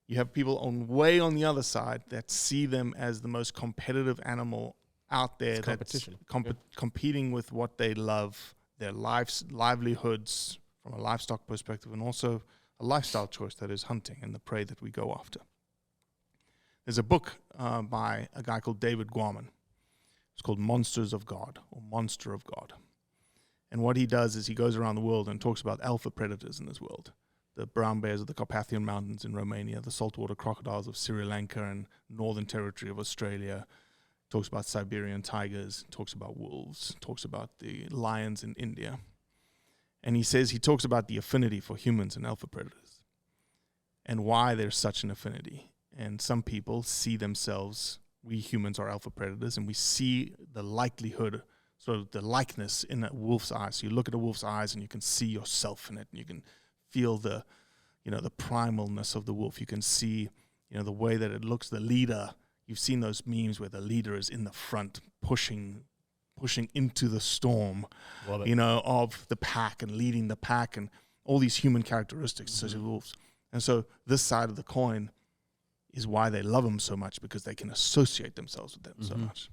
You have people way on the other side that see them as the most competitive animal out there. It's competition. That's competing with what they love, their livelihoods from a livestock perspective, and also a lifestyle choice that is hunting and the prey that we go after. There's a book by a guy called David Guaman. It's called Monsters of God, or Monster of God. And what he does is he goes around the world and talks about alpha predators in this world. The brown bears of the Carpathian Mountains in Romania, the saltwater crocodiles of Sri Lanka and Northern Territory of Australia. Talks about Siberian tigers, talks about wolves, talks about the lions in India. And he talks about the affinity for humans and alpha predators and why there's such an affinity. And some people see themselves, we humans are alpha predators, and we see the likelihood, sort of the likeness in a wolf's eyes. So you look at a wolf's eyes and you can see yourself in it, and you can feel the primalness of the wolf. You can see, the way that it looks, the leader. You've seen those memes where the leader is in the front pushing into the storm, of the pack and leading the pack and all these human characteristics such as wolves. And so this side of the coin is why they love them so much, because they can associate themselves with them so much.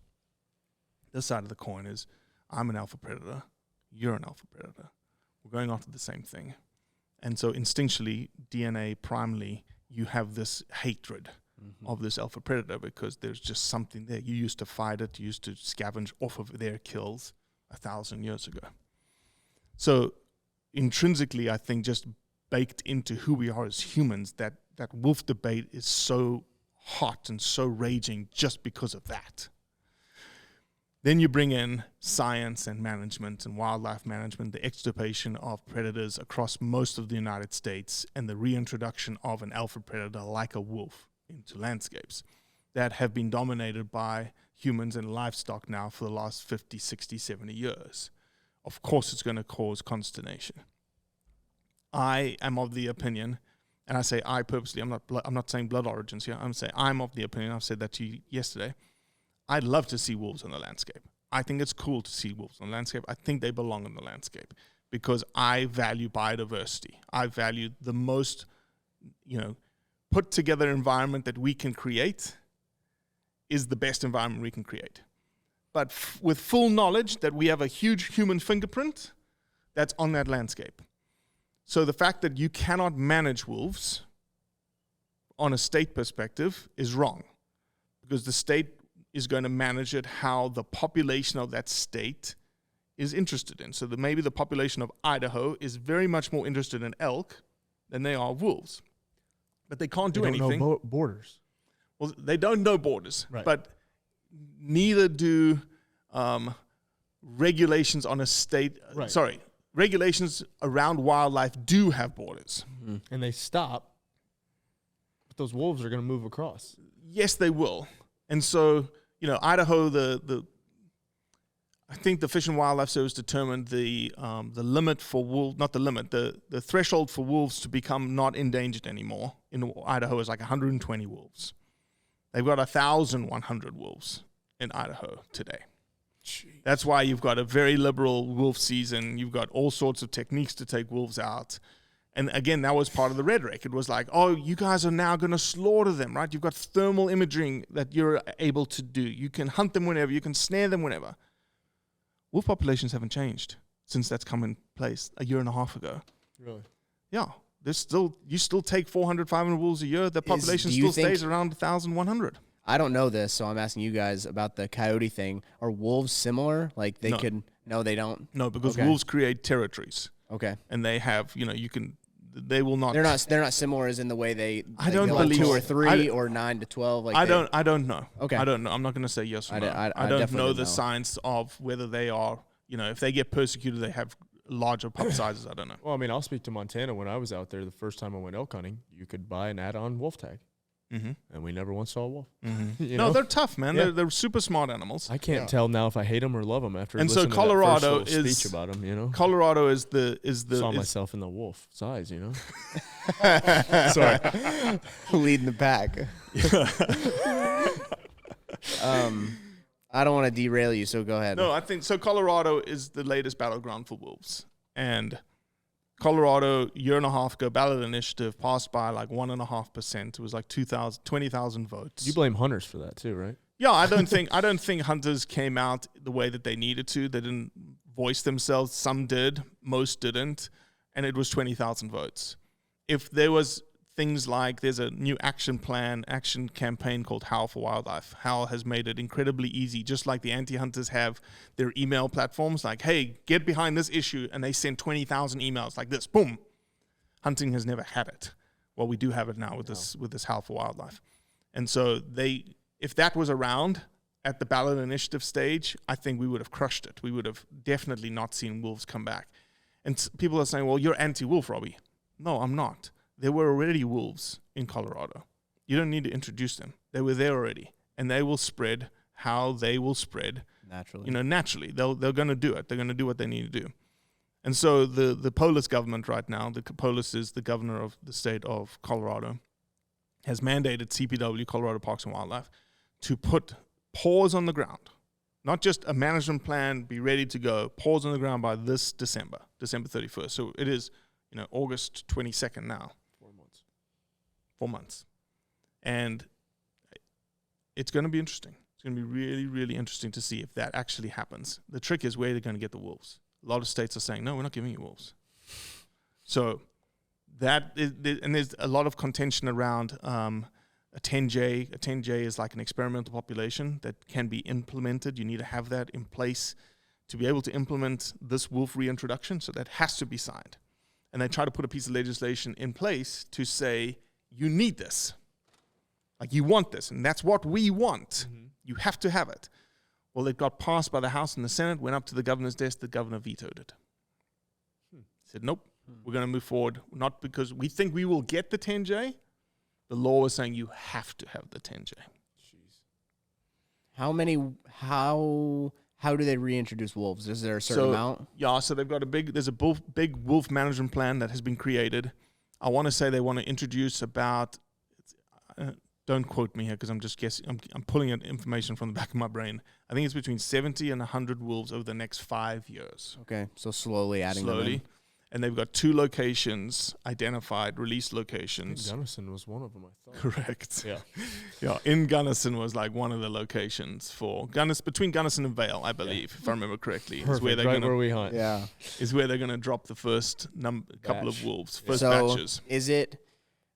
This side of the coin is, I'm an alpha predator, you're an alpha predator. We're going after the same thing. And so instinctually, DNA primally, you have this hatred of this alpha predator because there's just something there. You used to fight it, you used to scavenge off of their kills 1,000 years ago. So intrinsically, I think just baked into who we are as humans, that that wolf debate is so hot and so raging just because of that. Then you bring in science and management and wildlife management, the extirpation of predators across most of the United States, and the reintroduction of an alpha predator like a wolf into landscapes that have been dominated by humans and livestock now for the last 50, 60, 70 years. Of course, it's going to cause consternation. I am of the opinion, and I say I purposely, I'm not saying blood origins here, I'm saying I'm of the opinion, I've said that to you yesterday, I'd love to see wolves on the landscape. I think it's cool to see wolves on the landscape. I think they belong in the landscape because I value biodiversity. I value the most, put together environment that we can create is the best environment we can create. But with full knowledge that we have a huge human fingerprint that's on that landscape. So the fact that you cannot manage wolves on a state perspective is wrong, because the state is going to manage it how the population of that state is interested in. So maybe the population of Idaho is very much more interested in elk than they are wolves. But they can't do anything. No borders. Well, they don't know borders, right. But neither do regulations on a state. Right. Sorry, regulations around wildlife do have borders. Mm-hmm. And they stop, but those wolves are going to move across. Yes, they will. And so, Idaho, I think the Fish and Wildlife Service determined the limit for wolves, not the limit, the threshold for wolves to become not endangered anymore in Idaho is like 120 wolves. They've got 1,100 wolves in Idaho today. Jeez. That's why you've got a very liberal wolf season. You've got all sorts of techniques to take wolves out. And again, that was part of the rhetoric. It was like, oh, you guys are now going to slaughter them, right? You've got thermal imaging that you're able to do. You can hunt them whenever. You can snare them whenever. Wolf populations haven't changed since that's come in place a year and a half ago. Really? Yeah. You still take 400, 500 wolves a year. The population still stays around 1,100. I don't know this, so I'm asking you guys about the coyote thing. Are wolves similar? Like they could? No, they don't. No, because wolves create territories. Okay. And they have, they will not. They're not similar as in the way they. I don't believe 2 or 3 or 9 to 12. Like I don't know. Okay. I don't know. I'm not going to say yes or no. I don't know the science of whether they are. If they get persecuted, they have larger pup sizes. I don't know. Well, I mean, I'll speak to Montana. When I was out there the first time I went elk hunting, you could buy an add-on wolf tag. Mm-hmm. And we never once saw a wolf. Mm-hmm. No, they're tough, man. Yeah. They're super smart animals. I can't tell now if I hate them or love them after. And listening so Colorado to that first speech about them. Colorado is the. Saw myself in the wolf size. Sorry, leading the pack. I don't want to derail you, so go ahead. No, I think so. Colorado is the latest battleground for wolves, and Colorado, year and a half ago, ballot initiative passed by like 1.5%. It was like 20,000 votes. You blame hunters for that too, right? Yeah, I don't think hunters came out the way that they needed to. They didn't voice themselves. Some did, most didn't, and it was 20,000 votes. If there was things like there's a new action campaign called Howl for Wildlife. Howl has made it incredibly easy, just like the anti-hunters have their email platforms, like, hey, get behind this issue, and they send 20,000 emails like this, boom. Hunting has never had it. Well, we do have it now with this Howl for Wildlife. And so if that was around at the ballot initiative stage, I think we would have crushed it. We would have definitely not seen wolves come back. And people are saying, well, you're anti-wolf, Robbie. No, I'm not. There were already wolves in Colorado. You don't need to introduce them. They were there already. And they will spread how they will spread. Naturally. Naturally. They're going to do it. They're going to do what they need to do. And so the Polis government right now, the Polis is the governor of the state of Colorado, has mandated CPW, Colorado Parks and Wildlife, to put paws on the ground. Not just a management plan, be ready to go, paws on the ground by this December 31st. So it is, August 22nd now. 4 months. And it's going to be interesting. It's going to be really, really interesting to see if that actually happens. The trick is where they're going to get the wolves. A lot of states are saying, no, we're not giving you wolves. So that is, and there's a lot of contention around a 10J. A 10J is like an experimental population that can be implemented. You need to have that in place to be able to implement this wolf reintroduction. So that has to be signed. And they try to put a piece of legislation in place to say, you need this. Like, you want this, and that's what we want. Mm-hmm. You have to have it. Well, it got passed by the House and the Senate, went up to the governor's desk, the governor vetoed it. Said, nope, we're going to move forward, not because we think we will get the 10J. The law was saying you have to have the 10J. How do they reintroduce wolves? Is there a certain amount? Yeah, so they've got there's a big wolf management plan that has been created. I want to say they want to introduce about, don't quote me here because I'm just guessing, I'm pulling in information from the back of my brain. I think it's between 70 and 100 wolves over the next 5 years. Okay, so slowly adding them in. And they've got 2 locations identified, release locations. Gunnison was one of them, I thought. Correct. Yeah. Yeah, in Gunnison was like one of the locations for between Gunnison and Vale, I believe, if I remember correctly. Perfect, where we hunt. Yeah. Is where they're going to drop the first couple of wolves, first so batches.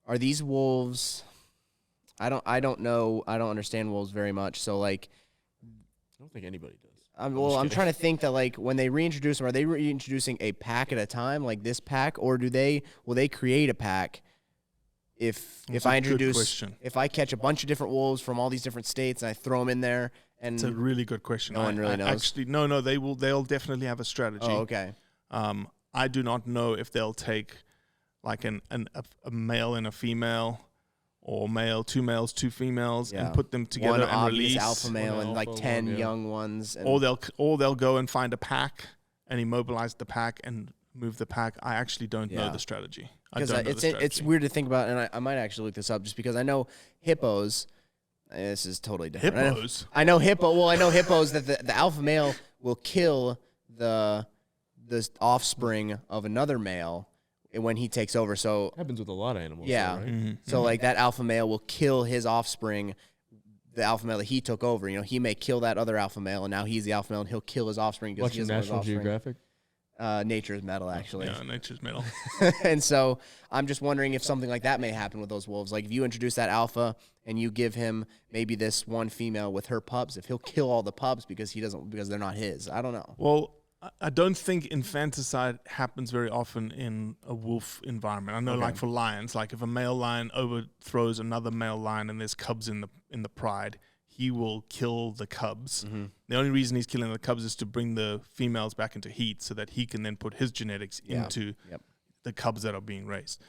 Are these wolves, I don't know, I don't understand wolves very much, so like, I don't think anybody does. I'm trying to think that like when they reintroduce them, are they reintroducing a pack at a time, like this pack, or will they create a pack? If I catch a bunch of different wolves from all these different states and I throw them in there, and it's a really good question. No one really knows. Actually, no, they'll definitely have a strategy. Oh, okay. I do not know if they'll take like a male and a female, or two males, 2 females, and put them together one and obvious release alpha male and like 10 young ones. And or they'll go and find a pack and immobilize the pack and move the pack. I actually don't know the strategy. Because it's weird to think about, and I might actually look this up just because I know hippos. This is totally different. Hippos. I know hippos that the alpha male will kill the offspring of another male when he takes over. So happens with a lot of animals. Yeah. Though, right? Mm-hmm. So like that alpha male will kill his offspring, the alpha male that he took over. You know, he may kill that other alpha male, and now he's the alpha male, and he'll kill his offspring because he Watching doesn't want his National offspring. Geographic. Nature's metal, actually. Yeah, nature's metal. And so I'm just wondering if something like that may happen with those wolves. Like if you introduce that alpha and you give him maybe this one female with her pups, if he'll kill all the pups because they're not his. I don't know. Well, I don't think infanticide happens very often in a wolf environment. I know, like for lions, like if a male lion overthrows another male lion and there's cubs in the pride, he will kill the cubs. Mm-hmm. The only reason he's killing the cubs is to bring the females back into heat so that he can then put his genetics into the cubs that are being raised.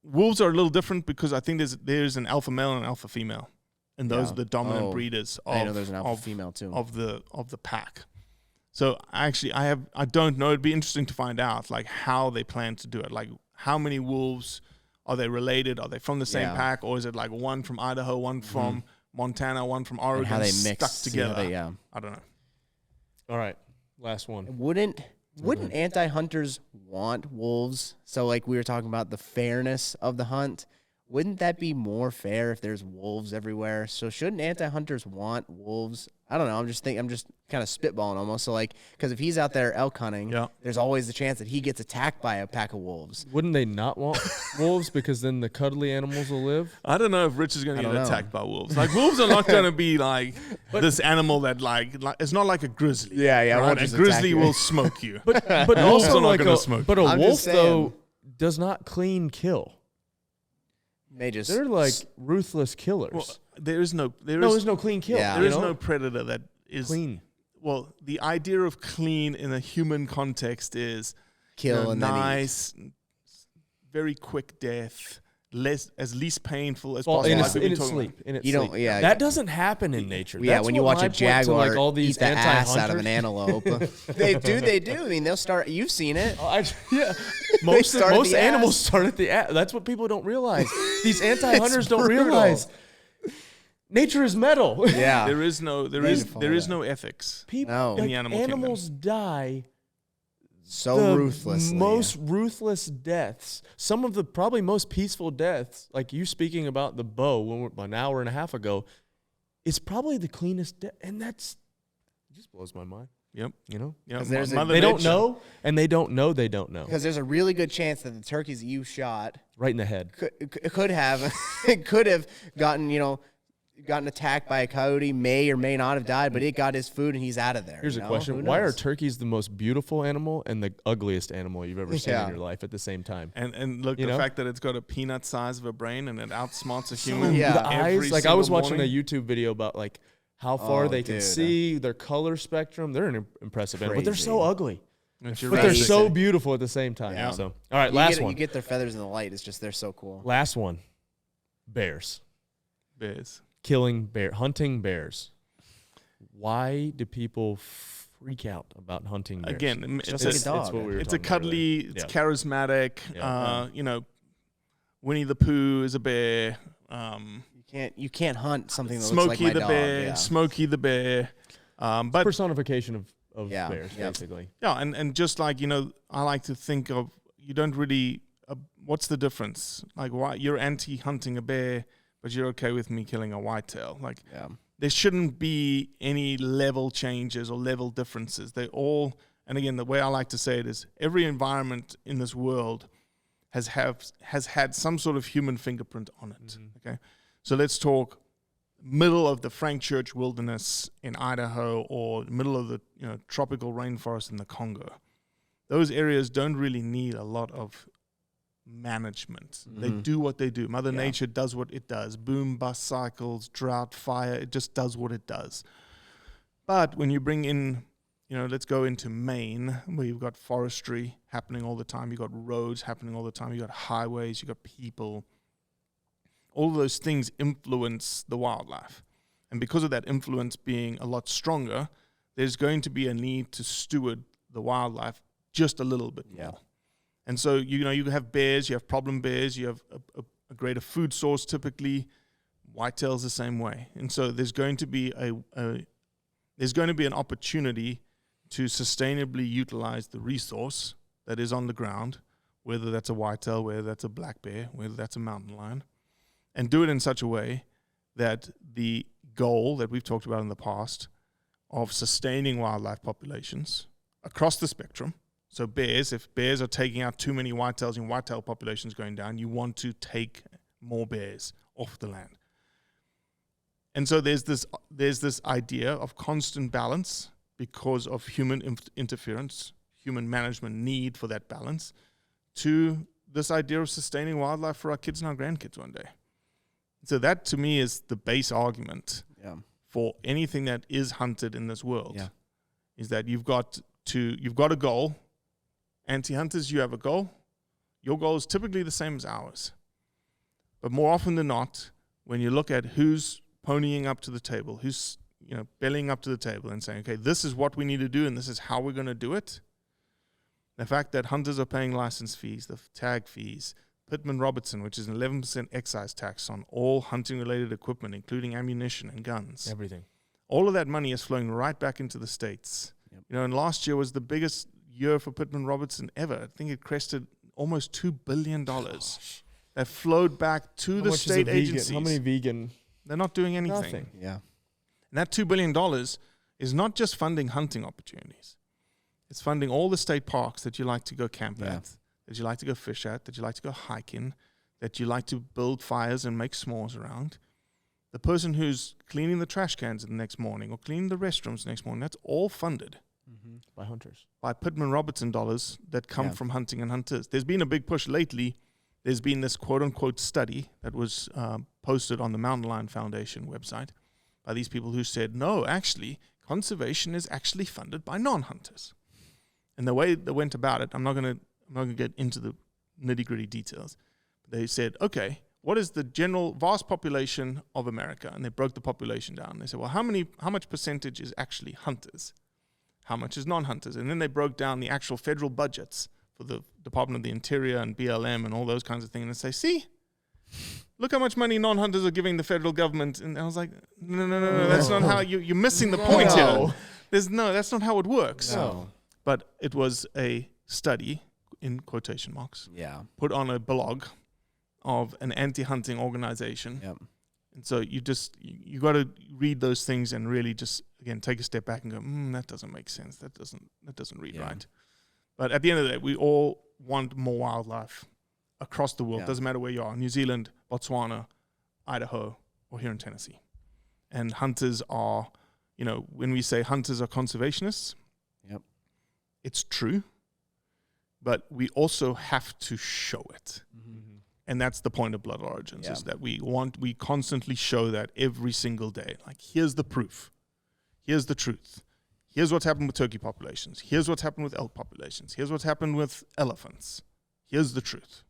Wolves are a little different because I think there's an alpha male and an alpha female, and those are the dominant breeders I know there's an alpha female too of the pack. So actually, I don't know. It'd be interesting to find out like how they plan to do it. Like how many wolves are they related? Are they from the same pack, or is it like one from Idaho, one from Montana, one from Oregon, and how they mix stuck together? I don't know. All right, last one. Wouldn't anti-hunters want wolves? So like we were talking about the fairness of the hunt. Wouldn't that be more fair if there's wolves everywhere? So shouldn't anti-hunters want wolves? I don't know. I'm just kind of spitballing almost. So like, because if he's out there elk hunting, there's always the chance that he gets attacked by a pack of wolves. Wouldn't they not want wolves because then the cuddly animals will live? I don't know if Rich is going to get attacked by wolves. Like wolves are not going to be like this animal that like it's not like a grizzly. Yeah. Right? A grizzly will smoke you. But wolves also are not like going to smoke. But a wolf though does not clean kill. They're like ruthless killers. Well, there's no clean kill. Yeah. There is no predator that is clean. Well, the idea of clean in a human context is kill and nice, very quick death, as least painful as possible. In its sleep. That doesn't happen in nature. Yeah, That's when you what watch a my point to, jaguar like, all these eat the ass out of an anti-hunters- antelope. They do. I mean, they'll start. You've seen it. Most start at the animals ass. start at the ass. That's what people don't realize. These anti-hunters It's don't brutal. realize. Nature is metal. Yeah. there is no ethics. People, No. In the animal animals die So ruthlessly. most ruthless deaths. Some of the probably most peaceful deaths, like you speaking about the bow an hour and a half ago, is probably the cleanest death, and it just blows my mind. Yep. You know, Yeah. they don't know, and they don't know they don't know. Because there's a really good chance that the turkeys that you shot Right in the head. could have gotten, gotten attacked by a coyote, may or may not have died, but it got his food and he's out of there. Here's a question. Why are turkeys the most beautiful animal and the ugliest animal you've ever seen in your life at the same time? And look, the fact that it's got a peanut size of a brain and it outsmarts a human. Yeah. The eyes, like I was watching morning. a YouTube video about like how far they can see, their color spectrum. They're an impressive animal, but they're so ugly. But they're so beautiful at the same time. Yeah. So, all right, last one. You get their feathers in the light. It's just they're so cool. Last one. Bears. Bears. Hunting bears. Why do people freak out about hunting bears? Again, just like a dog. It's a cuddly, it's charismatic. You know, Winnie the Pooh is a bear. You can't hunt something that looks like my dog. Yeah. Smokey the bear. But personification of bears, basically. Yeah, and just like, you know, I like to think of, you don't really, what's the difference? Like, why you're anti-hunting a bear, but you're okay with me killing a whitetail? Like, there shouldn't be any level changes or level differences. They all, and again, the way I like to say it is, every environment in this world has had some sort of human fingerprint on it. Mm-hmm. Okay, so let's talk middle of the Frank Church Wilderness in Idaho, or middle of the tropical rainforest in the Congo. Those areas don't really need a lot of management. They do what they do. Mother Nature does what it does. Boom, bust cycles, drought, fire, it just does what it does. But when you bring in, let's go into Maine, where you've got forestry happening all the time, you've got roads happening all the time, you've got highways, you've got people. All of those things influence the wildlife. And because of that influence being a lot stronger, there's going to be a need to steward the wildlife just a little bit more. And so, you have bears, you have problem bears, you have a greater food source typically. Whitetails the same way. And so there's going to be an opportunity to sustainably utilize the resource that is on the ground, whether that's a whitetail, whether that's a black bear, whether that's a mountain lion, and do it in such a way that the goal that we've talked about in the past of sustaining wildlife populations across the spectrum. So bears, if bears are taking out too many whitetails and whitetail populations going down, you want to take more bears off the land. And so there's this idea of constant balance because of human interference, human management need for that balance, to this idea of sustaining wildlife for our kids and our grandkids one day. So that to me is the base argument for anything that is hunted in this world, is that you've got a goal. Anti-hunters, you have a goal. Your goal is typically the same as ours. But more often than not, when you look at who's ponying up to the table, who's bellying up to the table and saying, okay, this is what we need to do and this is how we're going to do it. The fact that hunters are paying license fees, the tag fees, Pittman-Robertson, which is an 11% excise tax on all hunting-related equipment, including ammunition and guns. Everything. All of that money is flowing right back into the states. Yep. And last year was the biggest year for Pittman-Robertson ever. I think it crested almost $2 billion. Gosh. That flowed back to the state agencies. How many vegan? They're not doing anything. Nothing. Yeah. And that $2 billion is not just funding hunting opportunities. It's funding all the state parks that you like to go camp at, that you like to go fish at, that you like to go hike in, that you like to build fires and make s'mores around. The person who's cleaning the trash cans the next morning or cleaning the restrooms the next morning, that's all funded. By hunters. By Pittman-Robertson dollars that come from hunting and hunters. There's been a big push lately. There's been this quote-unquote study that was posted on the Mountain Lion Foundation website by these people who said, no, actually, conservation is actually funded by non-hunters. And the way they went about it, I'm not going to get into the nitty-gritty details. They said, okay, what is the general vast population of America? And they broke the population down. They said, well, how much percentage is actually hunters? How much is non-hunters? And then they broke down the actual federal budgets for the Department of the Interior and BLM and all those kinds of things. And they say, see, look how much money non-hunters are giving the federal government. And I was like, no, that's not how you're missing the point here. That's not how it works. No. But it was a study, in quotation marks, put on a blog of an anti-hunting organization. Yep. And so you got to read those things and really just, again, take a step back and go, that doesn't make sense. That doesn't read right. But at the end of the day, we all want more wildlife across the world. Doesn't matter where you are, New Zealand, Botswana, Idaho, or here in Tennessee. And hunters are, when we say hunters are conservationists, Yep. it's true, but we also have to show it. And that's the point of Blood Origins, is that we constantly show that every single day. Like, here's the proof. Here's the truth. Here's what's happened with turkey populations. Here's what's happened with elk populations. Here's what's happened with elephants. Here's the truth.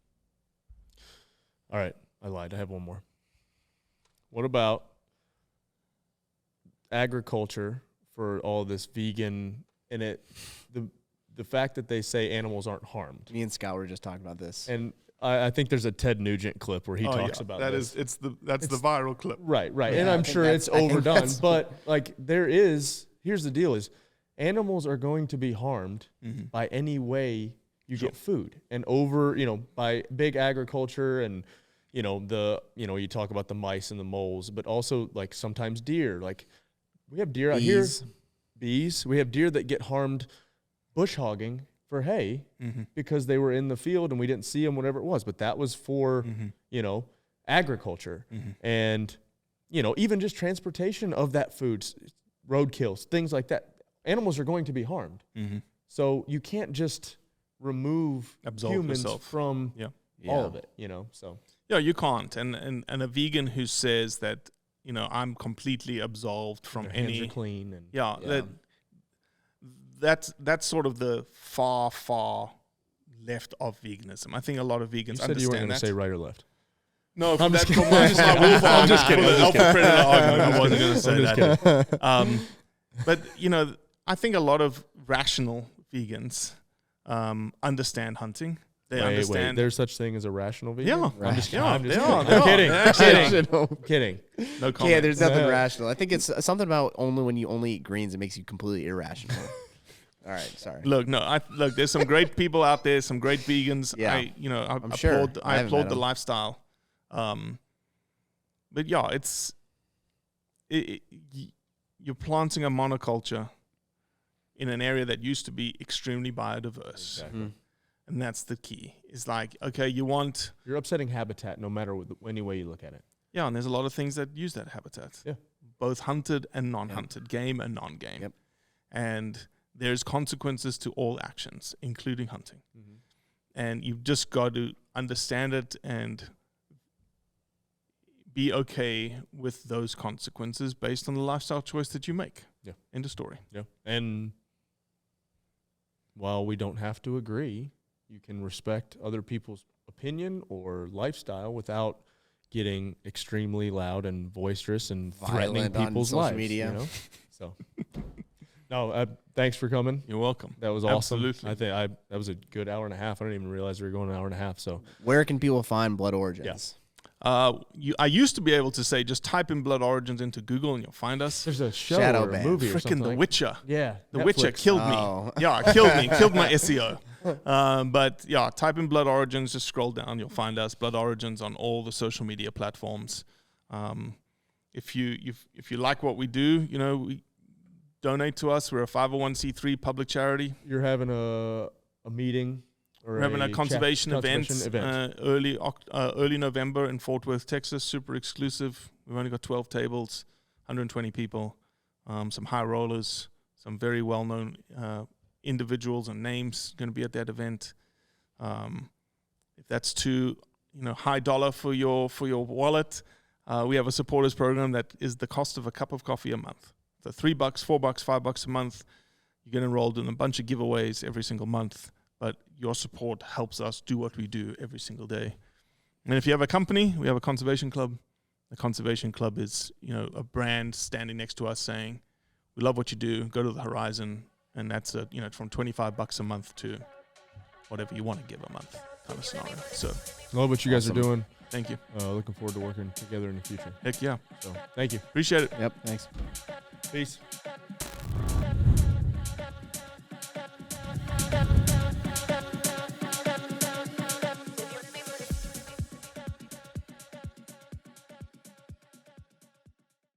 All right, I lied. I have one more. What about agriculture for all this vegan and the fact that they say animals aren't harmed? Me and Scott were just talking about this. And I think there's a Ted Nugent clip where he talks about this. That's the viral clip. Right. Yeah, And I'm sure it's overdone, but like here's the deal is animals are going to be harmed by any way you get food, and by big agriculture, and you talk about the mice and the moles, but also like sometimes deer. Like we have deer out here, bees. We have deer that get harmed bush hogging for hay because they were in the field and we didn't see them, whatever it was. But that was for, agriculture. And, even just transportation of that food, roadkills, things like that. Animals are going to be harmed. So you can't just absolve humans yourself from all of it, so. Yeah, you can't. And a vegan who says that, I'm completely absolved from Their any. Hands are clean. And That's sort of the far left of veganism. I think a lot of vegans you said understand you weren't going to that. say right or left. No, I'm just kidding. I'm just kidding. Alpha predator argument. I wasn't going to say that. But I think a lot of rational vegans understand hunting. They understand. Wait, there's such thing as a rational vegan? Yeah, I'm just yeah, kidding. they I'm are. kidding. No comment. Yeah, there's nothing rational. I think it's something about only when you only eat greens, it makes you completely irrational. All right, sorry. Look, there's some great people out there, some great vegans. Yeah. I applaud the lifestyle. But yeah, you're planting a monoculture in an area that used to be extremely biodiverse. Exactly. And that's the key. It's like, okay, you're upsetting habitat no matter any way you look at it. Yeah, and there's a lot of things that use that habitat. Yeah. Both hunted and non-hunted, game and non-game. Yep. And there's consequences to all actions, including hunting. And you've just got to understand it and be okay with those consequences based on the lifestyle choice that you make. Yeah. End of story. Yeah. And while we don't have to agree, you can respect other people's opinion or lifestyle without getting extremely loud and boisterous and threatening people's lives. Media. So, no, thanks for coming. You're welcome. That was awesome. Absolutely. I think that was a good hour and a half. I didn't even realize we were going an hour and a half. So, where can people find Blood Origins? Yes. I used to be able to say just type in Blood Origins into Google and you'll find us. There's a show Shadow or a Band. movie or something. Freaking The Witcher. Yeah. The Netflix. Witcher killed me. Yeah, killed my SEO. But yeah, type in Blood Origins, just scroll down, you'll find us. Blood Origins on all the social media platforms. If you like what we do, we donate to us. We're a 501c3 public charity. You're having a meeting. We're having a conservation event. Early November in Fort Worth, Texas. Super exclusive. We've only got 12 tables, 120 people, some high rollers, some very well-known individuals and names going to be at that event. If that's too high dollar for your wallet, we have a supporters program that is the cost of a cup of coffee a month. So $3, $4, $5 a month. You get enrolled in a bunch of giveaways every single month. But your support helps us do what we do every single day. And if you have a company, we have a conservation club. The conservation club is, a brand standing next to us saying, we love what you do, go to the horizon. And that's, from $25 a month to whatever you want to give a month kind of scenario. So, love what you guys are doing. Thank you. Looking forward to working together in the future. Heck yeah. So, thank you. Appreciate it. Yep, thanks. Peace.